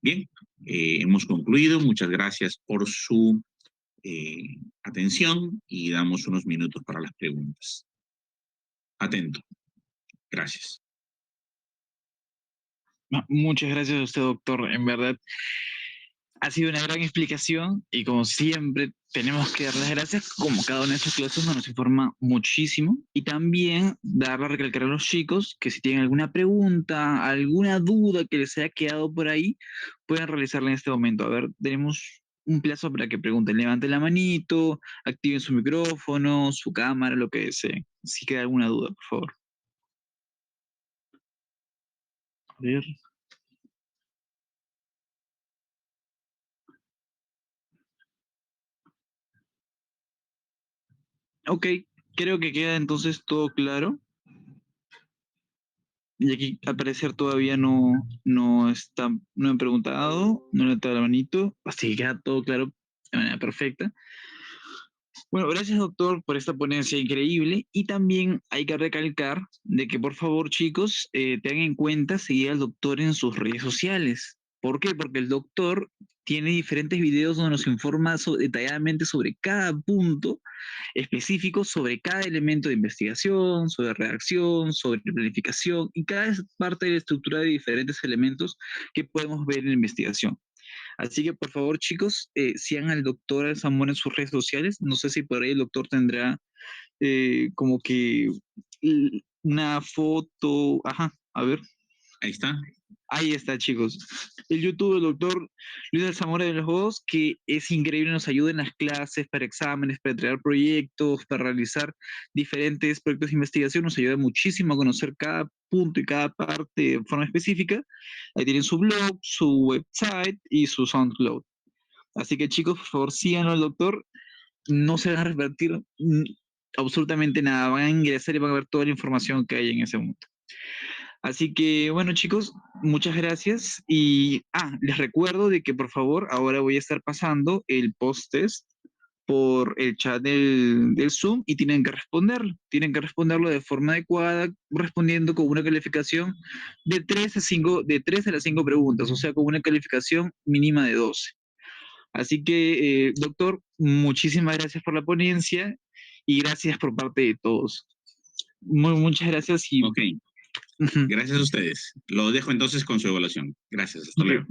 Bien, hemos concluido. Muchas gracias por su atención y damos unos minutos para las preguntas. Atento. Gracias. Muchas gracias a usted, doctor. En verdad, ha sido una gran explicación y como siempre tenemos que dar las gracias, como cada una de sus clases nos informa muchísimo y también darle a recalcar a los chicos que si tienen alguna pregunta, alguna duda que les haya quedado por ahí, pueden realizarla en este momento. A ver, tenemos un plazo para que pregunten, levanten la manito, activen su micrófono, su cámara, lo que deseen. Si queda alguna duda, por favor. A ver. Ok, creo que queda entonces todo claro. Y aquí al parecer todavía no he preguntado, no le he dado la manito, así que queda todo claro de manera perfecta. Bueno, gracias doctor por esta ponencia increíble y también hay que recalcar de que por favor chicos tengan en cuenta seguir al doctor en sus redes sociales. ¿Por qué? Porque el doctor tiene diferentes videos donde nos informa detalladamente sobre cada punto específico, sobre cada elemento de investigación, sobre redacción, sobre planificación y cada parte de la estructura de diferentes elementos que podemos ver en la investigación. Así que por favor, chicos, sigan al doctor Alzamora en sus redes sociales. No sé si por ahí el doctor tendrá como que una foto. Ajá, a ver. Ahí está. Ahí está, chicos. El YouTube del doctor Luis Alzamora de los Dos, que es increíble, nos ayuda en las clases, para exámenes, para entregar proyectos, para realizar diferentes proyectos de investigación, nos ayuda muchísimo a conocer cada punto y cada parte de forma específica. Ahí tienen su blog, su website y su SoundCloud. Así que chicos, por favor, síganlo al doctor. No se van a revertir absolutamente nada. Van a ingresar y van a ver toda la información que hay en ese momento. Así que, bueno, chicos, muchas gracias. Y, les recuerdo de que, por favor, ahora voy a estar pasando el post-test por el chat del Zoom y tienen que responderlo. Tienen que responderlo de forma adecuada, respondiendo con una calificación de 3 a las 5 preguntas, o sea, con una calificación mínima de 12. Así que, doctor, muchísimas gracias por la ponencia y gracias por parte de todos. Muchas gracias y... Ok, gracias a ustedes. Lo dejo entonces con su evaluación. Gracias, hasta luego.